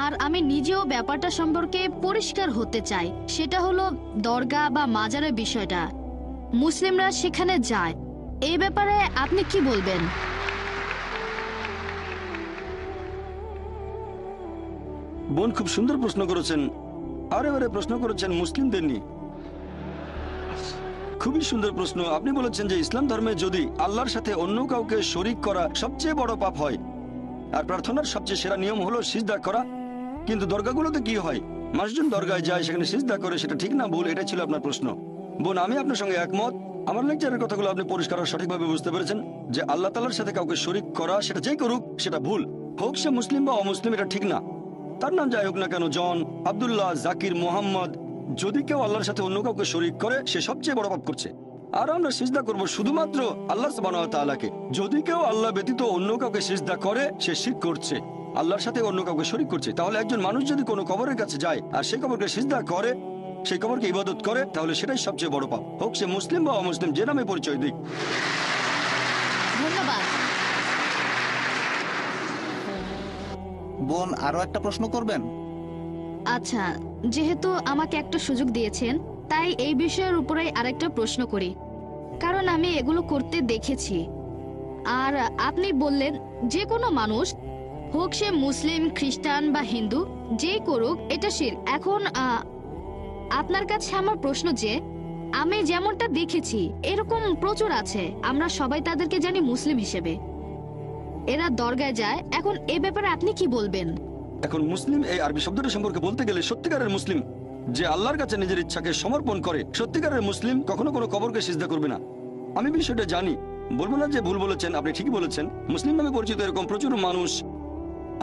আর আমি নিজেও ব্যাপারটা সম্পর্কে পরিষ্কার হতে চাই। সেটা হলো দরগা বা মাজারের বিষয়টা, মুসলিমরা সেখানে যায়, এই ব্যাপারে আপনি কি বলবেন? বোন খুব সুন্দর প্রশ্ন করেছেন, আর এবারে প্রশ্ন করেছেন মুসলিমদের নিয়ে। খুবই সুন্দর প্রশ্ন। আপনি বলেছেন যে ইসলাম ধর্মে যদি আল্লাহর সাথে অন্য কাউকে শরীক করা সবচেয়ে বড় পাপ হয়, আর প্রার্থনার সবচেয়ে সেরা নিয়ম হলো সিজদা করা, কিন্তু দরগাগুলোতে কি হয়? মানুষজন দরগায় যায়, সেখানে সিজদা করে, সেটা ঠিক না ভুল? এটা ছিল আপনার প্রশ্ন। বোন, আমি আপনার সঙ্গে একমত। আমার লেকচারের কথাগুলো আপনি পরিষ্কার আর সঠিকভাবে বুঝতে পেরেছেন যে আল্লাহ তাআলার সাথে কাউকে শরীক করা, সেটা যেই করুক, সেটা ভুল। হোক সে মুসলিম বা অমুসলিম, এটা ঠিক না। তার নাম যাই হোক না কেন, জন, আব্দুল্লাহ, জাকির, মোহাম্মদ, যদি কেউ আল্লাহর সাথে অন্য কাউকে শরীক করে, সে সবচেয়ে বড় পাপ করছে। আর আমরা সিজদা করব শুধুমাত্র আল্লাহ সুবহানাহু ওয়া তাআলাকে। যদি কেউ আল্লাহ ব্যতীত অন্য কাউকে সিজদা করে, সে শিরক করছে, আল্লাহর সাথে অন্য কাউকে শরীক করছে। তাহলে একজন মানুষ যদি কোনো কবরের কাছে যায় আর সেই কবরকে সিজদা করে, সেই কবরকে ইবাদত করে, তাহলে সেটাই সবচেয়ে বড় পাপ, হোক সে মুসলিম বা অমুসলিম, যে নামে পরিচয় দিক। ধন্যবাদ। বোন, আরো একটা প্রশ্ন করবেন? আচ্ছা, যেহেতু আমাকে একটা সুযোগ দিয়েছেন, তাই এই বিষয়ের উপরে আরেকটা প্রশ্ন করি, কারণ আমি এগুলো করতে দেখেছি। আর আপনি বললেন যে কোনো মানুষ, হোক সে মুসলিম, খ্রিস্টান বা হিন্দু, যে করুক, এটা শিরক। এখন আপনার কাছে আমার প্রশ্ন যে, আমি যেমনটা দেখেছি এরকম প্রচুর আছে, আমরা সবাই তাদেরকে জানি মুসলিম হিসেবে, এরা দরগায় যায়। এখন এ ব্যাপারে আপনি কি বলবেন? এখন মুসলিম এই আরবি শব্দটা সম্পর্কে বলতে গেলে, সত্যিকারের মুসলিম যে আল্লাহর কাছে নিজের ইচ্ছাকে সমর্পণ করে, সত্যিকারের মুসলিম কখনো কোনো কবরকে সিজদা করবে না। আমি বিষয়টা জানি, বলবো না যে ভুল বলেছেন, আপনি ঠিকই বলেছেন। মুসলিম নামে পরিচিত এরকম প্রচুর মানুষ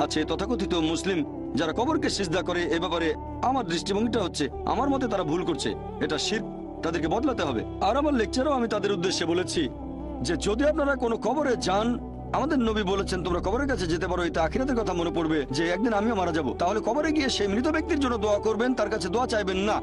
আছে, তথাকথিত মুসলিম, যারা কবরকে সিজদা করে। এ ব্যাপারে আমার দৃষ্টিভঙ্গিটা হচ্ছে, আমার মতে তারা ভুল করছে, এটা শিরক, তাদেরকে বদলাতে হবে। আর আমার লেকচারেও আমি তাদের উদ্দেশ্যে বলেছি যে যদি আপনারা কোনো কবরে যান, আমাদের নবী বলেছেন তোমরা কবরের কাছে যেতে পারো, এতে আখিরাতের কথা মনে পড়বে যে একদিন আমিও মারা যাব। তাহলে কবরে গিয়ে সেই মৃত ব্যক্তির জন্য দোয়া করবেন, তার কাছে দোয়া চাইবেন না,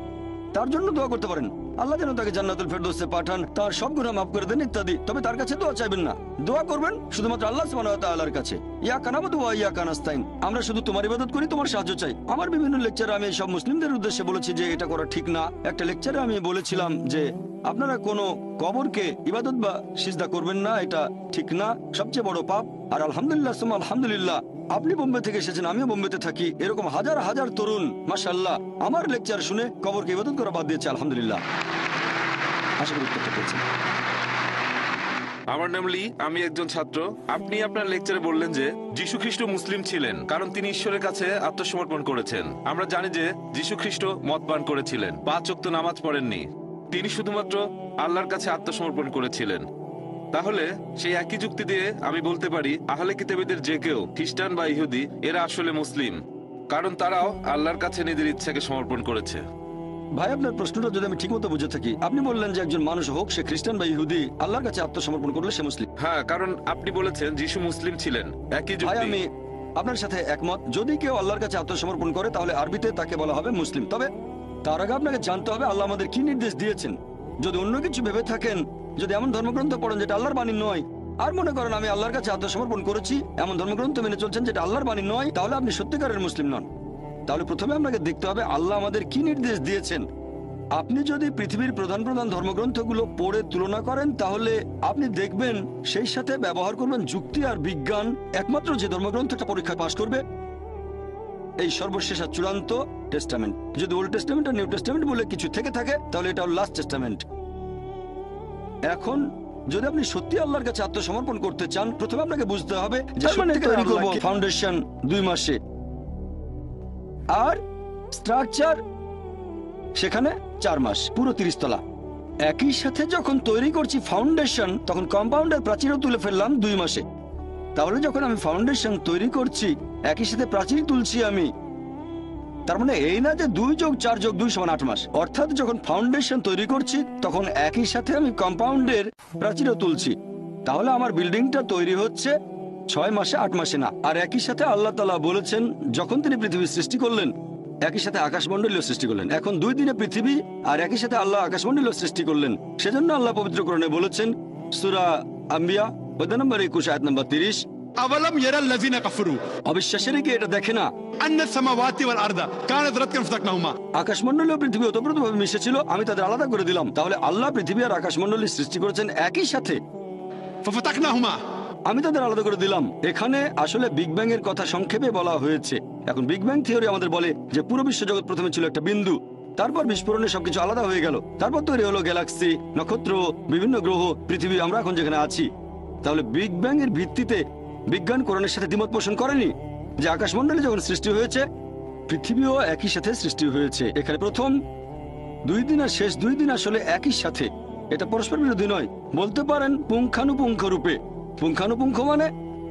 তার জন্য দোয়া করতে পারেন আল্লাহ যেন তাকে জান্নাতুল ফেরদৌসে পাঠান, তার সব গুনাহ মাফ করে দেন ইত্যাদি। তবে তার কাছে দোয়া চাইবেন না, দোয়া করবেন শুধুমাত্র আল্লাহ সুবহানাহু ওয়া তাআলার কাছে। ইয়াকা নাবুদু ওয়া ইয়াকা নাস্তাইন, আমরা শুধু তোমার ইবাদত করি, তোমার সাহায্য চাই। আমার বিভিন্ন লেকচারে আমি সব মুসলিমদের উদ্দেশ্যে বলেছি যে এটা করা ঠিক না। একটা লেকচারে আমি বলেছিলাম যে আপনারা কোনো কবরকে ইবাদত বা সিজদা করবেন না, এটা ঠিক না, সবচেয়ে বড় পাপ। আর আলহামদুলিল্লাহ সুম্মা আলহামদুলিল্লাহ, আপনি বোম্বে থেকে এসেছেন, আমিও বোম্বেতে থাকি, এরকম হাজার হাজার তরুণ মাশাআল্লাহ আমার লেকচার শুনে কবরকে ইবাদত করা বাদ দিয়েছে, আলহামদুলিল্লাহ। আশা করি উত্তরটা পেয়েছেন। আমার নাম লি, আমি একজন ছাত্র। আপনি আপনার লেকচারে বললেন যে যীশু খ্রিস্ট মুসলিম ছিলেন কারণ তিনি ঈশ্বরের কাছে আত্মসমর্পণ করেছেন। আমরা জানি যে যীশু খ্রিস্ট মদ পান করেছিলেন, 5 ওয়াক্ত নামাজ পড়েননি, তিনি শুধুমাত্র আল্লাহর কাছে আত্মসমর্পণ করেছিলেন। তাহলে সেই একই যুক্তি দিয়ে আমি বলতে পারি আহলে কিতাবীদের যে কেউ, খ্রিস্টান বা ইহুদি, এরা আসলে মুসলিম, কারণ তারাও আল্লাহর কাছে নিজের ইচ্ছাকে সমর্পণ করেছে। ভাই আপনার প্রশ্নটা যদি আমি ঠিকমতো বুঝে থাকি, আপনি বললেন যে একজন মানুষ হোক সে খ্রিস্টান বা ইহুদি, আল্লাহর কাছে আত্মসমর্পণ করলে সে মুসলিম। হ্যাঁ, কারণ আপনি বলেছেন যিশু মুসলিম ছিলেন, একই ভাই যুক্তি। আমি আপনার সাথে একমত। যদি কেউ আল্লাহর কাছে আত্মসমর্পণ করে তাহলে আরবিতে তাকে বলা হবে মুসলিম। তবে তার আগে আপনাকে জানতে হবে আল্লাহ আমাদের কি নির্দেশ দিয়েছেন। যদি অন্য কিছু ভেবে থাকেন, যদি এমন ধর্মগ্রন্থ পড়েন যেটা আল্লাহর বাণী নয়, আর মনে করেন আমি আল্লাহর কাছে আত্মসমর্পণ করেছি, এমন ধর্মগ্রন্থ মেনে চলছেন যেটা আল্লাহর বাণী নয়, তাহলে আপনি সত্যিকারের মুসলিম নন। তাহলে প্রথমে আপনাকে দেখতে হবে আল্লাহ আমাদের কি নির্দেশ দিয়েছেন। আপনি যদি পৃথিবীর প্রধান প্রধান ধর্মগ্রন্থগুলো পড়ে তুলনা করেন তাহলে আপনি দেখবেন সেই সাথে ব্যবহার করবেন যুক্তি আর বিজ্ঞান। একমাত্র যে ধর্মগ্রন্থটা পরীক্ষা পাশ করবে এই সর্বশেষ আর চূড়ান্ত টেস্টামেন্ট। যদি ওল্ড টেস্টামেন্ট আর নিউ টেস্টামেন্ট বলে কিছু থেকে থাকে তাহলে এটা লাস্ট টেস্টামেন্ট। এখন যদি আপনি সত্যি আল্লাহর কাছে আত্মসমর্পণ করতে চান, প্রথমে আপনাকে বুঝতে হবে যে তৈরি করব ফাউন্ডেশন 2 মাসে, আর স্ট্রাকচার সেখানে 4 মাস, পুরো 30 তলা। একই সাথে যখন তৈরি করছি ফাউন্ডেশন, তখন কম্পাউন্ডের প্রাচীরও তুলে ফেললাম 2 মাসে। তাহলে যখন আমি ফাউন্ডেশন তৈরি করছি একই সাথে প্রাচীর তুলছি আমি, তার মানে এই না যে 2 যোগ 4 যোগ 2 সমান 8 মাস। অর্থাৎ যখন ফাউন্ডেশন তৈরি করছি তখন একই সাথে আমি কম্পাউন্ডের প্রাচীরও তুলছি। তাহলে আমার বিল্ডিংটা তৈরি হচ্ছে 6 মাসে, 8 মাসে না। আর একই সাথে আল্লাহ তাআলা বলেছেন যখন তিনি পৃথিবী সৃষ্টি করলেন একই সাথে আকাশমণ্ডলীয় সৃষ্টি করলেন। এখন 2 দিনে পৃথিবী আর একই সাথে আল্লাহ আকাশমণ্ডলীয় সৃষ্টি করলেন। সেজন্য আল্লাহ পবিত্র কোরআনে বলেছেন সূরা আম্বিয়া অধ্যায় নম্বর 21 আয়াত নম্বর 30, أولم يرى الذين كفروا অবিশ্বাসের কি এটা দেখে না أن السماوات والأرض كانت رتقا ففتقناهما। আকাশমণ্ডলীয় পৃথিবী ওতপ্রোতভাবে মিশেছিল, আমি তাদের আলাদা করে দিলাম। তাহলে আল্লাহ পৃথিবী আর আকাশমণ্ডলী সৃষ্টি করেছেন একই সাথে, ففتقناهما। আমি তাদের আলাদা করে দিলাম। এখানে আসলে বিগ ব্যাং এর কথা সংক্ষেপে বলা হয়েছে। এখন বিগ ব্যাং থিওরি আমাদের বলে যে পুরো বিশ্বজগৎ প্রথমে ছিল একটা বিন্দু, তারপর বিস্ফোরণে সবকিছু আলাদা হয়ে গেল, তারপর তৈরি হলো গ্যালাক্সি, নক্ষত্র, বিভিন্ন গ্রহ, পৃথিবী, আমরা এখন যেখানে আছি। তাহলে বিগ ব্যাং এর ভিত্তিতে বিজ্ঞান কোরআনের সাথে দ্বিমত পোষণ করেনি যে আকাশমণ্ডলী যখন সৃষ্টি হয়েছে পৃথিবীও একই সাথে সৃষ্টি হয়েছে। এখানে প্রথম 2 দিন আর শেষ 2 দিন আসলে একই সাথে, এটা পরস্পর বিরোধী নয়। বলতে পারেন পুঙ্খানুপুঙ্খ রূপে। পুঙ্খানুপুঙ্খ মানে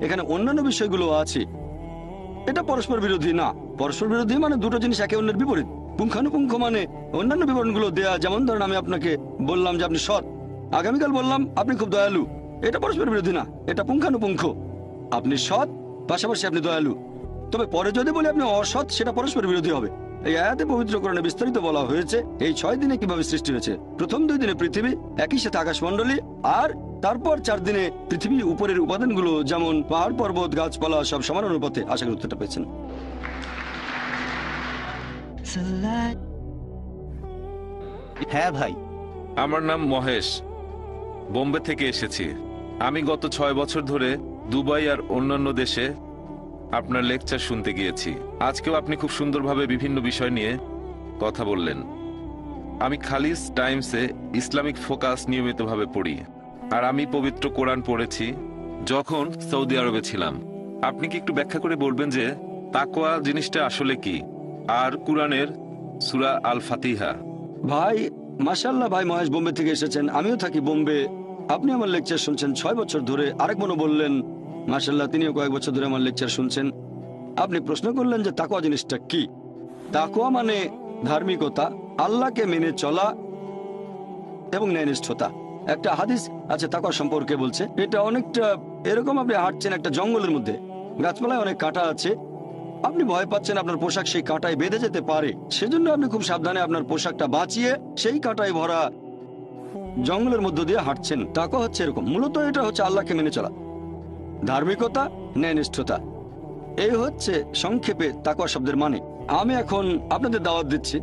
এখানে অন্যান্য বিষয়গুলো আছে, এটা পরস্পর বিরোধী না। পরস্পর বিরোধী মানে দুটো জিনিস একে অন্যের বিপরীত। পুঙ্খানুপুঙ্খ মানে অন্যান্য বিবরণগুলো দেয়া, যেমন ধরেন আমি আপনাকে বললাম যে আপনি সৎ, আগামীকাল বললাম আপনি খুব দয়ালু, এটা পরস্পর বিরোধী না, এটা পুঙ্খানুপুঙ্খ। আপনি সৎ, পাশাপাশি আপনি দয়ালু। তবে পরে যদি বলি আপনি অসৎ, সেটা পরস্পর বিরোধী হবে। এই আয়াতে পবিত্র কোরআনে বিস্তারিত বলা হয়েছে এই 6 দিনে কিভাবে সৃষ্টি হয়েছে। প্রথম 2 দিনে পৃথিবী, একই সাথে আকাশমণ্ডলী, আর তারপর 4 দিনে পৃথিবী উপরের উপাদানগুলো যেমন পাহাড় পর্বত গাছপালা সব সমান অনুপাতে। আশা করি উত্তরটা পেয়েছেন। হ্যাঁ ভাই, আমার নাম মহেশ, বোম্বে থেকে এসেছি। আমি গত 6 বছর ধরে দুবাই আর অন্যান্য দেশে আপনার লেকচার শুনতে গিয়েছি। আজকেও আপনি খুব সুন্দরভাবে বিভিন্ন বিষয় নিয়ে কথা বললেন। আমি খালিস টাইমসে ইসলামিক ফোকাস নিয়মিতভাবে পড়ি, আর আমি পবিত্র কোরআন পড়েছি যখন সৌদি আরবে ছিলাম। আপনি কি একটু ব্যাখ্যা করে বলবেন যে তাকওয়া জিনিসটা আসলে কি, আর কোরআনের সূরা আল ফাতিহা? ভাই মাশাআল্লাহ, ভাই মহেশ বোম্বে থেকে এসেছেন, আমিও থাকি বোম্বে। আপনি আমার লেকচার শুনছেন 6 বছর ধরে। আরেক মনে বললেন মাশাআল্লাহ, তিনিও কয়েক বছর ধরে আমার লেকচার শুনছেন। আপনি প্রশ্ন করলেন যে তাকওয়া জিনিসটা কি। তাকওয়া মানে ধার্মিকতা, আল্লাহকে মেনে চলা এবং ন্যায়নিষ্ঠতা। একটা হাদিস আছে তাকওয়া সম্পর্কে, বলছে এটা অনেকটা এরকম, আপনি হাঁটছেন একটা জঙ্গলের মধ্যে, গাছপালায় অনেক কাঁটা আছে, আপনি ভয় পাচ্ছেন আপনার পোশাক সেই কাঁটায় বেঁধে যেতে পারে, সেজন্য আপনি খুব সাবধানে আপনার পোশাকটা বাঁচিয়ে সেই কাঁটায় ভরা জঙ্গলের মধ্য দিয়ে হাঁটছেন। তাকওয়া হচ্ছে এরকম। মূলত এটা হচ্ছে আল্লাহকে মেনে চলা, ধার্মিকতা, ন্যায়নিষ্ঠতা। এই হচ্ছে সংক্ষেপে তাকওয়া শব্দের মানে। আমি এখন আপনাদের দাওয়াত দিচ্ছি,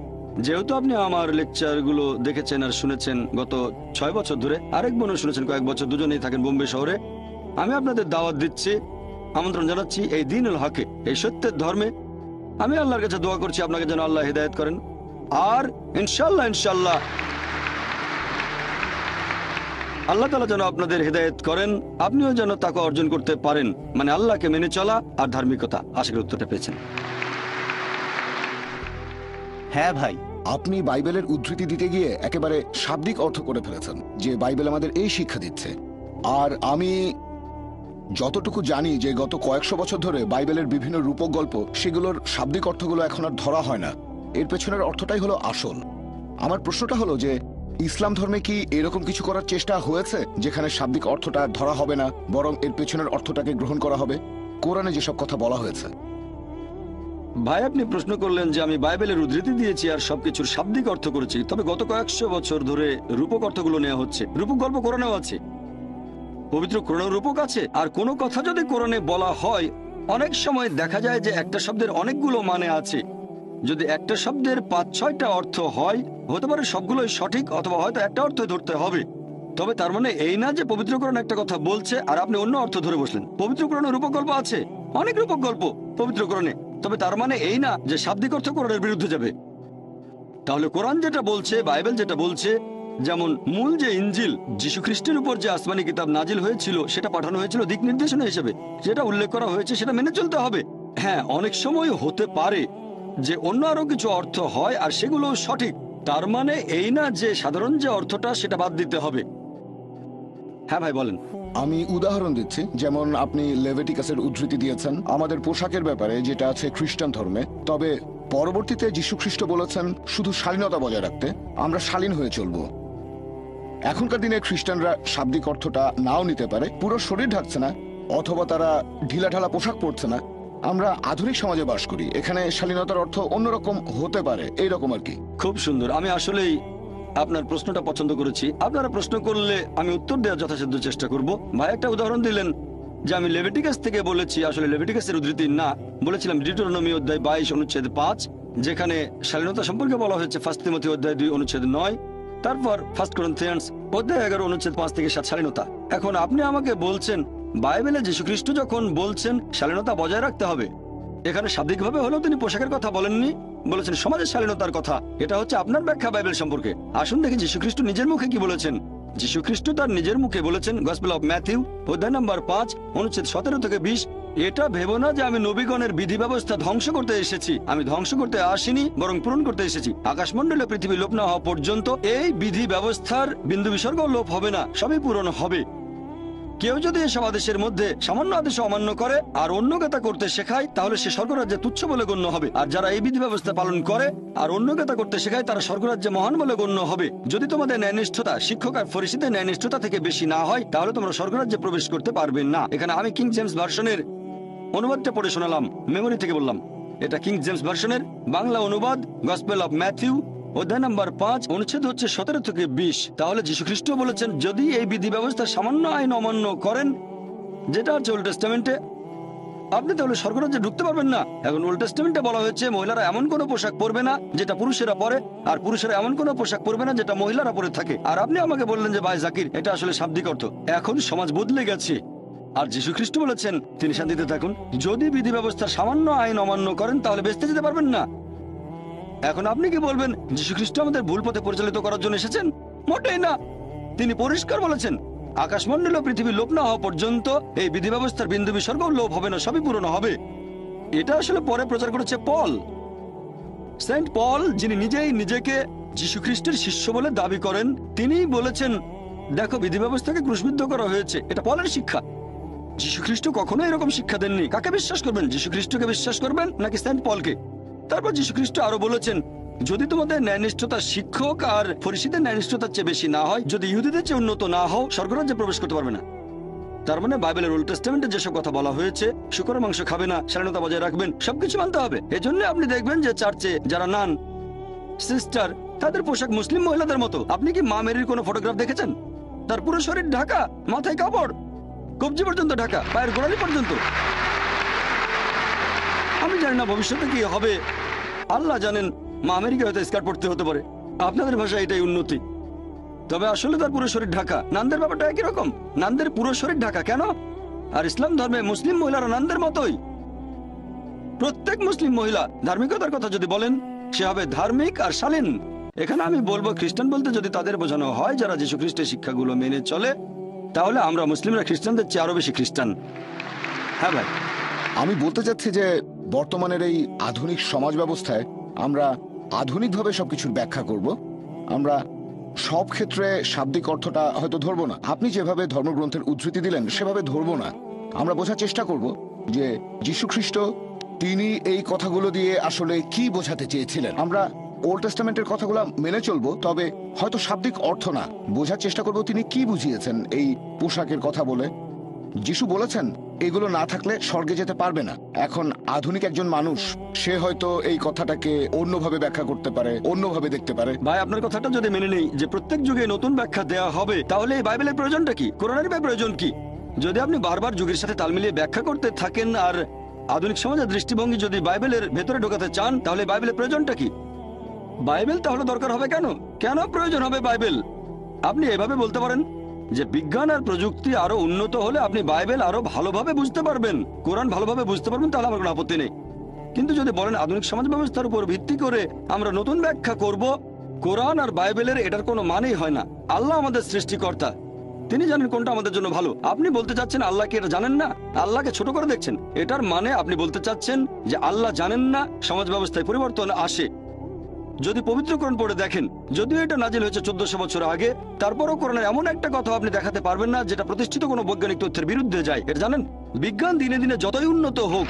যেহেতু আপনি আমার লেকচারগুলো দেখেছেন আর শুনেছেন গত 6 বছর ধরে, আরেক বোনও শুনেছেন কয়েক বছর, দুজনেই থাকেন বোম্বে শহরে। আমি আপনাদের দাওয়াত দিচ্ছি, আমন্ত্রণ জানাচ্ছি এই দ্বীনুল হকে, এই সত্যের ধর্মে। আমি আল্লাহর কাছে দোয়া করছি আপনাকে যেন আল্লাহ হিদায়াত করেন, আর ইনশাল্লাহ ইনশাল্লাহ আল্লাহ তাআলা যেন আপনাদের হিদায়াত করেন, আপনিও যেন তাকওয়া অর্জন করতে পারেন, মানে আল্লাহকে মেনে চলা আর ধার্মিকতা। আশা করি উত্তরটা পেয়েছেন। হ্যাঁ ভাই, আপনি বাইবেলের উদ্ধৃতি দিতে গিয়ে একেবারে শাব্দিক অর্থ করে ফেলেছেন যে বাইবেল আমাদের এই শিক্ষা দিচ্ছে। আর আমি যতটুকু জানি যে গত কয়েকশো বছর ধরে বাইবেলের বিভিন্ন রূপক গল্প, সেগুলোর শাব্দিক অর্থগুলো এখন আর ধরা হয় না। এর পেছনের অর্থটাই হলো আসল। আমার প্রশ্নটা হলো যে ইসলাম ধর্মে কি এরকম কিছু করার চেষ্টা হয়েছে যেখানে শাব্দিক অর্থটা ধরা হবে না, বরং এর পেছনের অর্থটাকে গ্রহণ করা হবে? কোরআনে যেসব কথা বলা হয়েছে। ভাই, আপনি প্রশ্ন করলেন যে আমি বাইবেলের উদ্ধৃতি দিয়েছি আর সবকিছুর শাব্দিক অর্থ করেছি, তবে গত কয়েকশো বছর ধরে রূপক অর্থগুলো নেওয়া হচ্ছে। রূপক গল্প কোরআনেও আছে, পবিত্র কোরআনের রূপক আছে। আর কোনো কথা যদি কোরআনে বলা হয়, অনেক সময় দেখা যায় যে একটা শব্দের অনেকগুলো মানে আছে। যদি একটা শব্দের 5-6টা অর্থ হয়, হতে পারে সবগুলোই সঠিক, অথবা হয়তো একটা অর্থ ধরতে হবে। তবে তার মানে এই না যে পবিত্র কোরআন একটা কথা বলছে আর আপনি অন্য অর্থ ধরে বসলেন। পবিত্র কোরআনে রূপক গল্প আছে, অনেক রূপক গল্প পবিত্র কোরআনে, তবে তার মানে এই না যে শাব্দিক অর্থ কোরআনের বিরুদ্ধে যাবে। তাহলে কোরআন যেটা বলছে, বাইবেল যেটা বলছে, যেমন মূল যে ইঞ্জিল, যীশু খ্রিস্টের উপর যে আসমানি কিতাব নাজিল হয়েছিল, সেটা পাঠানো হয়েছিল দিক নির্দেশনা হিসেবে, যেটা উল্লেখ করা হয়েছে সেটা মেনে চলতে হবে। হ্যাঁ, অনেক সময় হতে পারে যে অন্য আরো কিছু অর্থ হয় আর সেগুলো সঠিক, তার মানে এই না যে সাধারণ যে অর্থটা সেটা বাদ দিতে হবে। হ্যাঁ ভাই, বলেন। আমি উদাহরণ দিচ্ছি, যেমন আপনি লেভিটিকাসের উদ্ধৃতি দিয়েছেন আমাদের পোশাকের ব্যাপারে, যেটা আছে খ্রিস্টান ধর্মে। তবে পরবর্তীতে যীশু খ্রিস্ট বলেছেন শুধু শালীনতা বজায় রাখতে, আমরা শালীন হয়ে চলবো। এখনকার দিনে খ্রিস্টানরা শাব্দিক অর্থটা নাও নিতে পারে, পুরো শরীর ঢাকছে না, অথবা তারা ঢিলাঢালা পোশাক পরছে না। আমরা আধুনিক সমাজে বাস করি, এখানে শালীনতার অর্থ অন্যরকম হতে পারে, এইরকম আর কি। খুব সুন্দর। আমি আসলেই আপনার প্রশ্নটা পছন্দ করেছি। আপনারা প্রশ্ন করলে আমি উত্তর দেওয়ার যথাসাধ্য চেষ্টা করব। ভাই একটা উদাহরণ দিলেন যে আমি লেভিটিকাস থেকে বলেছি, আসলে লেভিটিকাসের উদ্ধৃতি না, বলেছিলাম ডিউটেরোনমি অধ্যায় 22 অনুচ্ছেদ 5, যেখানে শালীনতা সম্পর্কে বলা হয়েছে 1 তিমথি অধ্যায় 2 অনুচ্ছেদ 9, তারপর 1 করিন্থিয়ান্স অধ্যায় 11 অনুচ্ছেদ 5 থেকে 7 শালীনতা। এখন আপনি আমাকে বলছেন বাইবেলে যীশু খ্রিস্ট যখন বলছেন শালীনতা বজায় রাখতে হবে, এখানে শাব্দিকভাবে হলেও তিনি পোশাকের কথা বলেননি, বলেছেন সমাজের শালীনতার কথা। এটা হচ্ছে আপনার ব্যাখ্যা বাইবেল সম্পর্কে। আসুন দেখি যীশু খ্রিস্ট নিজের মুখে কি বলেছেন। যীশু খ্রিস্ট তার নিজের মুখে বলেছেন, গসপেল অফ ম্যাথিউ অধ্যায় নম্বর 5 অনুচ্ছেদ 17 থেকে 20, এটা ভেবো না যে আমি নবীগণের বিধি ব্যবস্থা ধ্বংস করতে এসেছি। আমি ধ্বংস করতে আসিনি, বরং পূরণ করতে এসেছি। আকাশমণ্ডলে পৃথিবী লোপ না হওয়া পর্যন্ত এই বিধি ব্যবস্থার বিন্দু বিসর্গ লোপ হবে না, সবই পূরণ হবে। কেউ যদি এসব আদেশের মধ্যে সামান্য আদেশ অমান্য করে আর অন্যকে তা করতে শেখায়, তাহলে সে স্বর্গরাজ্যে তুচ্ছ বলে গণ্য হবে। আর যারা এই বিধি ব্যবস্থা পালন করে আর অন্যকে তা করতে শেখায়, তারা স্বর্গরাজ্যে মহান বলে গণ্য হবে। যদি তোমাদের ন্যায়নিষ্ঠতা শিক্ষক আর ফরিসীদের ন্যায়নিষ্ঠতা থেকে বেশি না হয়, তাহলে তোমরা স্বর্গরাজ্যে প্রবেশ করতে পারবে না। এখানে আমি কিং জেমস ভার্সনের অনুবাদটা পড়ে শোনালাম, মেমোরি থেকে বললাম। এটা কিং জেমস ভার্সনের বাংলা অনুবাদ, গসপেল অফ ম্যাথিউ অধ্যায় নম্বর 5 অনুচ্ছেদ হচ্ছে 17 থেকে 20। তাহলে যীশু খ্রিস্ট বলেছেন যদি এই বিধি ব্যবস্থা সামান্য আইন অমান্য করেন, যেটা হচ্ছে ওল্ড টেস্টামেন্টে, আপনি তাহলে স্বর্গরাজ্যে ঢুকতে পারবেন না। এখন ওল্ড টেস্টামেন্টে বলা হয়েছে মহিলারা এমন কোনো পোশাক পরবে না যেটা পুরুষেরা পরে, আর পুরুষেরা এমন কোনো পোশাক পরবে না যেটা মহিলারা পরে থাকে। আর আপনি আমাকে বললেন যে ভাই জাকির, এটা আসলে শাব্দিক অর্থ। এখন সমাজ বদলে গেছে, আর যীশু খ্রিস্ট বলেছেন তিনি শান্তিতে থাকুন। যদি বিধি ব্যবস্থার সামান্য আইন অমান্য করেন, তাহলে বেঁচতে যেতে পারবেন না। এখন আপনি কি বলবেন যীশু খ্রিস্ট আমাদের ভুল পথে পরিচালিত করার জন্য এসেছেন? মোটেই না। তিনি পরিষ্কার বলেছেন আকাশমণ্ডল ও পৃথিবী লোপ না হওয়া পর্যন্ত এই বিধি ব্যবস্থার বিন্দু বিসর্গ লোপ হবে না, সবই পূরণ হবে। এটা আসলে পরে প্রচার করেছে পল, সেন্ট পল, যিনি নিজেই নিজেকে যীশু খ্রিস্টের শিষ্য বলে দাবি করেন। তিনিই বলেছেন দেখো বিধি ব্যবস্থাকে ক্রুশবিদ্ধ করা হয়েছে। এটা পলের শিক্ষা। যীশু খ্রিস্ট কখনো এরকম শিক্ষা দেননি। কাকে বিশ্বাস করবেন, যীশু খ্রিস্টকে বিশ্বাস করবেন নাকি সেন্ট পলকে? তারপর যীশু খ্রিস্ট আরো বলেছেন যদি তোমাদের ন্যায়নিষ্ঠতা শিক্ষক আর ফরিসীদের ন্যায়নিষ্ঠতার চেয়ে বেশি না হয়, যদি ইহুদিদের চেয়ে উন্নত না হও, স্বর্গরাজ্যে প্রবেশ করতে পারবে না। তার মানে বাইবেলের ওল্ড টেস্টামেন্টে যেসব কথা বলা হয়েছে, শুকরের মাংস খাবে না, শালীনতা বজায় রাখবেন, সবকিছু মানতে হবে। এজন্য আপনি দেখবেন যে চার্চে যারা নান সিস্টার, তাদের পোশাক মুসলিম মহিলাদের মতো। আপনি কি মা মেরির কোনো ফটোগ্রাফ দেখেছেন? তার পুরো শরীর ঢাকা, মাথায় কাপড়, কবজি পর্যন্ত ঢাকা, পায়ের গোড়ালি পর্যন্ত। আমি জানি না ভবিষ্যতে কি হবে, আল্লাহ জানেন। মা আমেরিকা হয়তো স্কার্ট পড়তে হতে পারে, আপনাদের ভাষায় এটাই উন্নতি। তবে আসলে তার পুরো শরীর ঢাকা। নানদের ব্যাপারটা একই রকম, নানদের পুরো শরীর ঢাকা। কেন? আর ইসলাম ধর্মে মুসলিম মহিলারা নানদের মতোই। প্রত্যেক মুসলিম মহিলা ধার্মিকতার কথা যদি বলেন, সে হবে ধার্মিক আর শালীন। এখানে আমি বলবো খ্রিস্টান বলতে যদি তাদের বোঝানো হয় যারা যীশু খ্রিস্টের শিক্ষাগুলো মেনে চলে, তাহলে আমরা মুসলিমরা খ্রিস্টানদের চেয়ে আরো বেশি খ্রিস্টান। হ্যাঁ ভাই, আমি বলতে চাচ্ছি যে বর্তমানের এই আধুনিক সমাজ ব্যবস্থায় আমরা আধুনিকভাবে সবকিছুর ব্যাখ্যা করব। আমরা সব ক্ষেত্রে শাব্দিক অর্থটা হয়তো ধরবো না। আপনি যেভাবে ধর্মগ্রন্থের উদ্ধৃতি দিলেন সেভাবে ধরবো না। আমরা বোঝার চেষ্টা করব যে যীশু খ্রিস্ট তিনি এই কথাগুলো দিয়ে আসলে কি বোঝাতে চেয়েছিলেন। আমরা ওল্ড টেস্টামেন্টের কথাগুলো মেনে চলবো, তবে হয়তো শাব্দিক অর্থ না, বোঝার চেষ্টা করবো তিনি কি বুঝিয়েছেন এই পোশাকের কথা বলে। যিশু বলেছেন এগুলো না থাকলে স্বর্গে যেতে পারবে না। এখন আধুনিক একজন মানুষ, সে হয়তো এই কথাটাকে অন্যভাবে ব্যাখ্যা করতে পারে, অন্যভাবে দেখতে পারে। ভাই, আপনার কথাটা যদি মেনে নেই যে প্রত্যেক যুগে নতুন ব্যাখ্যা দেওয়া হবে, তাহলে এই বাইবেলের প্রয়োজনটা কি? কোরআনের বা প্রয়োজন কি? যদি আপনি বারবার যুগের সাথে তাল মিলিয়ে ব্যাখ্যা করতে থাকেন আর আধুনিক সমাজের দৃষ্টিভঙ্গি যদি বাইবেলের ভেতরে ঢোকাতে চান, তাহলে বাইবেলের প্রয়োজনটা কি? বাইবেল তাহলে দরকার হবে কেন? কেন প্রয়োজন হবে বাইবেল? আপনি এভাবে বলতে পারেন যে বিজ্ঞান আর প্রযুক্তি আরো উন্নত হলে আপনি বাইবেল আরো ভালোভাবে বুঝতে পারবেন, কোরআন ভালোভাবে বুঝতে পারবেন, তাহলে আমার কোনো আপত্তি নেই। কিন্তু যদি বলেন আধুনিক সমাজ ব্যবস্থার উপর ভিত্তি করে আমরা নতুন ব্যাখ্যা করব, কোরআন আর বাইবেলের এটার কোনো মানেই হয় না। আল্লাহ আমাদের সৃষ্টিকর্তা, তিনি জানেন কোনটা আমাদের জন্য ভালো। আপনি বলতে চাচ্ছেন আল্লাহকে এটা জানেন না, আল্লাহকে ছোট করে দেখছেন। এটার মানে আপনি বলতে চাচ্ছেন যে আল্লাহ জানেন না সমাজ ব্যবস্থায় পরিবর্তন আসে। যদি পবিত্র কোরআন পড়ে দেখেন, যদিও এটা নাজিল হয়েছে 1400 বছর আগে, তারপরও কোরআনের এমন একটা কথা আপনি দেখাতে পারবেন না যেটা প্রতিষ্ঠিত কোনো বৈজ্ঞানিক তথ্যের বিরুদ্ধে যায়। এটা জানেন, বিজ্ঞান দিনে দিনে যতই উন্নত হোক,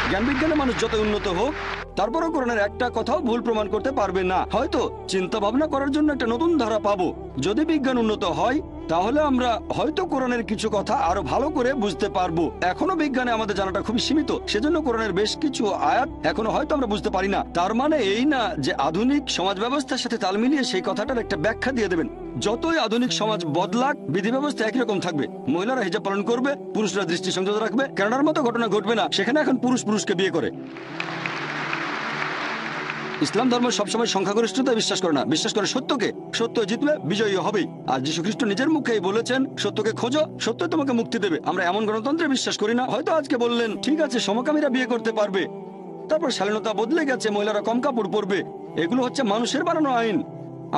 জ্ঞান বিজ্ঞানে মানুষ যতই উন্নত হোক, তারপরও কোরআনের একটা কথাও ভুল প্রমাণ করতে পারবে না। হয়তো চিন্তা ভাবনা করার জন্য একটা নতুন ধারা পাবো। যদি বিজ্ঞান উন্নত হয়, তাহলে আমরা হয়তো কোরআনের কিছু কথা আরো ভালো করে বুঝতে পারবো। এখনো বিজ্ঞানে আমাদের জানাটা খুবই সীমিত, সেজন্য কোরআনের বেশ কিছু আয়াত এখনো হয়তো আমরা বুঝতে পারি না। তার মানে এই না যে আধুনিক সমাজ ব্যবস্থার সাথে তাল মিলিয়ে সেই কথাটার একটা ব্যাখ্যা দিয়ে দেবেন। যতই আধুনিক সমাজ বদলাক, বিধি ব্যবস্থা একই রকম থাকবে। মহিলারা হিজাব পালন করবে, পুরুষরা দৃষ্টি সংযত রাখবে। কানাডার মতো ঘটনা ঘটবে না, সেখানে এখন পুরুষ পুরুষকে বিয়ে করে। ইসলাম ধর্ম সবসময় সংখ্যাগরিষ্ঠতায় বিশ্বাস করে না, বিশ্বাস করে সত্যকে। সত্য জিতবে, বিজয়ী হবেই। আর যীশু খ্রিস্ট নিজের মুখেই বলেছেন, সত্যকে খোঁজো, সত্য তোমাকে মুক্তি দেবে। আমরা এমন গণতন্ত্রে বিশ্বাস করি না। হয়তো আজকে বললেন ঠিক আছে সমকামীরা বিয়ে করতে পারবে, তারপর শালীনতা বদলে গেছে, মহিলারা কম কাপড় পরবে। এগুলো হচ্ছে মানুষের বানানো আইন।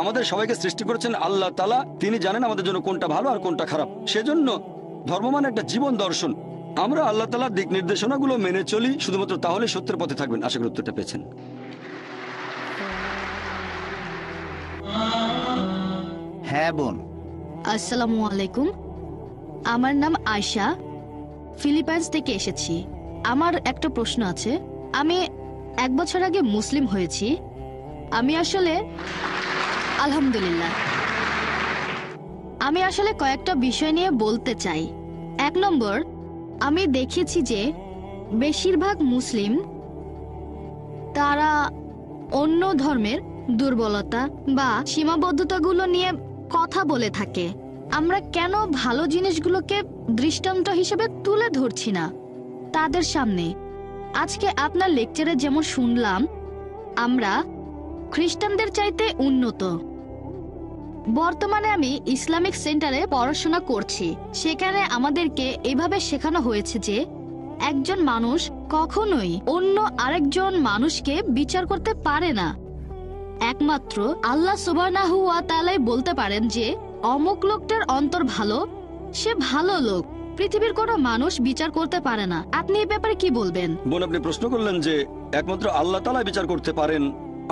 আমাদের সবাইকে সৃষ্টি করেছেন আল্লাহ তাআলা, তিনি জানেন আমাদের জন্য কোনটা ভালো আর কোনটা খারাপ। সেজন্য ধর্ম মানে একটা জীবন দর্শন। আমরা আল্লাহ তাআলার দিক নির্দেশনাগুলো মেনে চলি, শুধুমাত্র তাহলে সত্যের পথে থাকবেন। আশা করি উত্তরটা পেয়েছেন। হ্যাঁ বোন। আসসালামু আলাইকুম, আমার নাম আয়শা, ফিলিপাইন্স থেকে এসেছি। আমার একটা প্রশ্ন আছে। আমি 1 বছর আগে মুসলিম হয়েছি। আমি আসলে আলহামদুলিল্লাহ, আমি আসলে কয়েকটা বিষয় নিয়ে বলতে চাই। 1 নম্বর, আমি দেখেছি যে বেশিরভাগ মুসলিম তারা অন্য ধর্মের দুর্বলতা বা সীমাবদ্ধতাগুলো নিয়ে কথা বলে থাকে। আমরা কেন ভালো জিনিসগুলোকে দৃষ্টান্ত হিসেবে তুলে ধরছি না তাদের সামনে? আজকে আপনার লেকচারে যেমন শুনলাম, আমরা খ্রিস্টানদের চাইতে উন্নত। বর্তমানে আমি ইসলামিক সেন্টারে পড়াশোনা করছি। সেখানে আমাদেরকে এভাবে শেখানো হয়েছে যে একজন মানুষ কখনোই অন্য আরেকজন মানুষকে বিচার করতে পারে না। একমাত্র আল্লাহ সুবহানাহু ওয়া তাআলাই বলতে পারেন যে অমুক লোকটার অন্তর ভালো, সে ভালো লোক। পৃথিবীর কোনো মানুষ বিচার করতে পারে না। আপনি এই ব্যাপারে কি বলবেন? বোন, আপনি প্রশ্ন করলেন যে একমাত্র আল্লাহ তাআলা বিচার করতে পারেন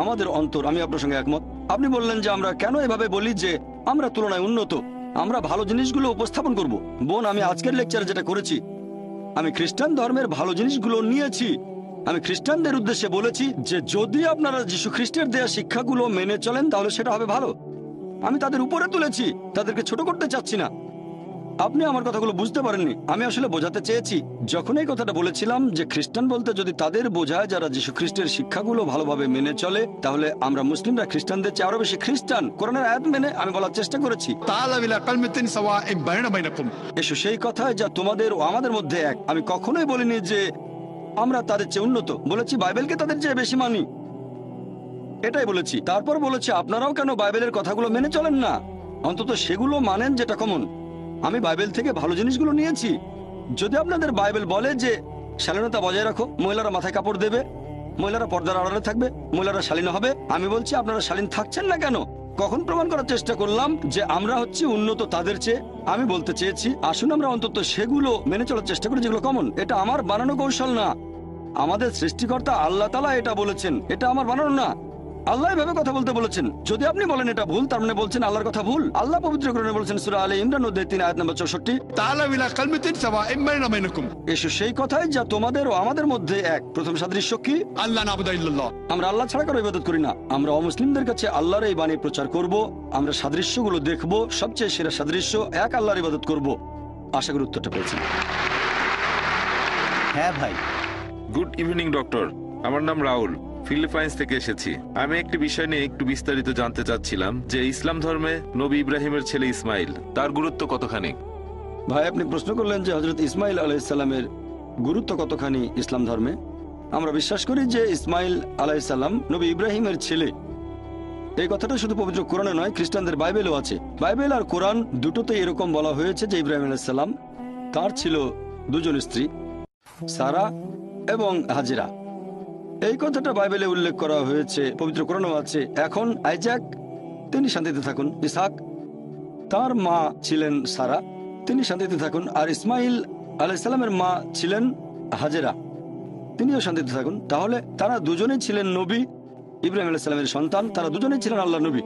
আমাদের অন্তর। আমি আপনার সঙ্গে একমত। আপনি বললেন যে আমরা কেন এভাবে বলি যে আমরা তুলনায় উন্নত, আমরা ভালো জিনিসগুলো উপস্থাপন করব। বোন, আমি আজকের লেকচারে যেটা করেছি, আমি খ্রিস্টান ধর্মের ভালো জিনিসগুলো নিয়েছি। আমি খ্রিস্টানদের উদ্দেশ্যে বলেছি যে যদি আপনারা যীশু খ্রিস্টের দেয়া শিক্ষাগুলো মেনে চলেন তাহলে সেটা হবে ভালো। আমি তাদের উপরে তুলেছি, তাদেরকে ছোট করতে চাচ্ছি না। আপনি আমার কথাগুলো বুঝতে পারেননি। আমি আসলে বোঝাতে চেয়েছি, যখন এই কথাটা বলেছিলাম যে খ্রিস্টান বলতে যদি তাদের বোঝায় যারা যীশু খ্রিস্টের শিক্ষাগুলো ভালোভাবে মেনে চলে, তাহলে আমরা মুসলিমরা খ্রিস্টানদের চেয়ে আরো বেশি খ্রিস্টান। কোরআনের আয়াত মেনে আমি বলার চেষ্টা করেছি, تعالوا إلى كلمة سواء بيننا وبينكم. এসো সেই কথায় যা তোমাদের ও আমাদের মধ্যে এক। আমি কখনোই বলিনি যে আমরা তাদের চেয়ে উন্নত, বলেছি বাইবেলকে তাদের চেয়ে বেশি মানি, এটাই বলেছি। তারপর বলেছি আপনারাও কেন বাইবেলের কথাগুলো মেনে চলেন না, অন্তত সেগুলো মানেন যেটা কমন। আমি বাইবেল থেকে ভালো জিনিসগুলো নিয়েছি। যদি আপনাদের বাইবেল বলে যে শালীনতা বজায় রাখো, মহিলারা মাথায় কাপড় দেবে, মহিলারা পর্দার আড়ালে থাকবে, মহিলারা শালীন হবে, আমি বলছি আপনারা শালীন থাকছেন না কেন? কখন প্রমাণ করার চেষ্টা করলাম যে আমরা হচ্ছি উন্নত তাদের চেয়ে? আমি বলতে চেয়েছি আসুন আমরা অন্তত সেগুলো মেনে চলার চেষ্টা করি যেগুলো কমন। এটা আমার বানানো কৌশল না, আমাদের সৃষ্টিকর্তা আল্লাহ তাআলা এটা বলেছেন, এটা আমার বানানো না। আল্লাহ এভাবে কথা বলতে বলেছেন। যদি আপনি বলেন এটা ভুল, তার মানে বলছেন আল্লাহর কথা ভুল। আল্লাহ পবিত্র কোরআনে বলেছেন সূরা আলে ইমরান অধ্যায় 3 আয়াত নম্বর 64, تعالوا إلى كلمة سواء بيننا وبينكم এসো সেই কথাই যা তোমাদের ও আমাদের মধ্যে এক। প্রথম সাদৃশ্য কি? ألا نعبد إلا الله আমরা আল্লাহ ছাড়া কারো ইবাদত করি না। আমরা অমুসলিমদের কাছে আল্লাহর এই বাণী প্রচার করব। আমরা সাদৃশ্যগুলো দেখব, সবচেয়ে সেরা সাদৃশ্য এক আল্লাহর ইবাদত করব। আশা করি উত্তরটা পেয়েছেন। হ্যাঁ ভাই। গুড ইভিনিং ডক্টর, আমার নাম রাহুল, ফিলিপাইন্স থেকে এসেছি। আমি একটি বিষয় নিয়ে একটু বিস্তারিত জানতে চাচ্ছিলাম যে ইসলাম ধর্মে নবী ইব্রাহিমের ছেলে ইসমাইল, তার গুরুত্ব কতখানি? ভাই, আপনি প্রশ্ন করলেন যে হযরত ইসমাইল আলাইহিসসালামের গুরুত্ব কতখানি ইসলাম ধর্মে। আমরা বিশ্বাস করি যে ইসমাইল আলাইহিসসালাম নবী ইব্রাহিমের ছেলে। এই কথাটা শুধু পবিত্র কোরআনে নয়, খ্রিস্টানদের বাইবেলও আছে। বাইবেল আর কোরআন দুটোতে এরকম বলা হয়েছে যে ইব্রাহিম আলাইহিসসালাম তার ছিল দুজন স্ত্রী, সারা এবং হাজেরা। এই কথাটা বাইবেলে উল্লেখ করা হয়েছে, পবিত্র কোরআনেও আছে। এখন আইজাক, তিনি শান্তিতে থাকুন। ইসহাক, তার মা ছিলেন সারা, তিনি শান্তিতে থাকুন। আর ইসমাইল আলাইহিসসালামের মা ছিলেন হাজেরা, তিনিও শান্তিতে থাকুন। তাহলে তারা দুজনেই ছিলেন নবী, ইব্রাহিম আলাইহিসসালামের সন্তান। তারা দুজনেই ছিলেন আল্লাহর নবী।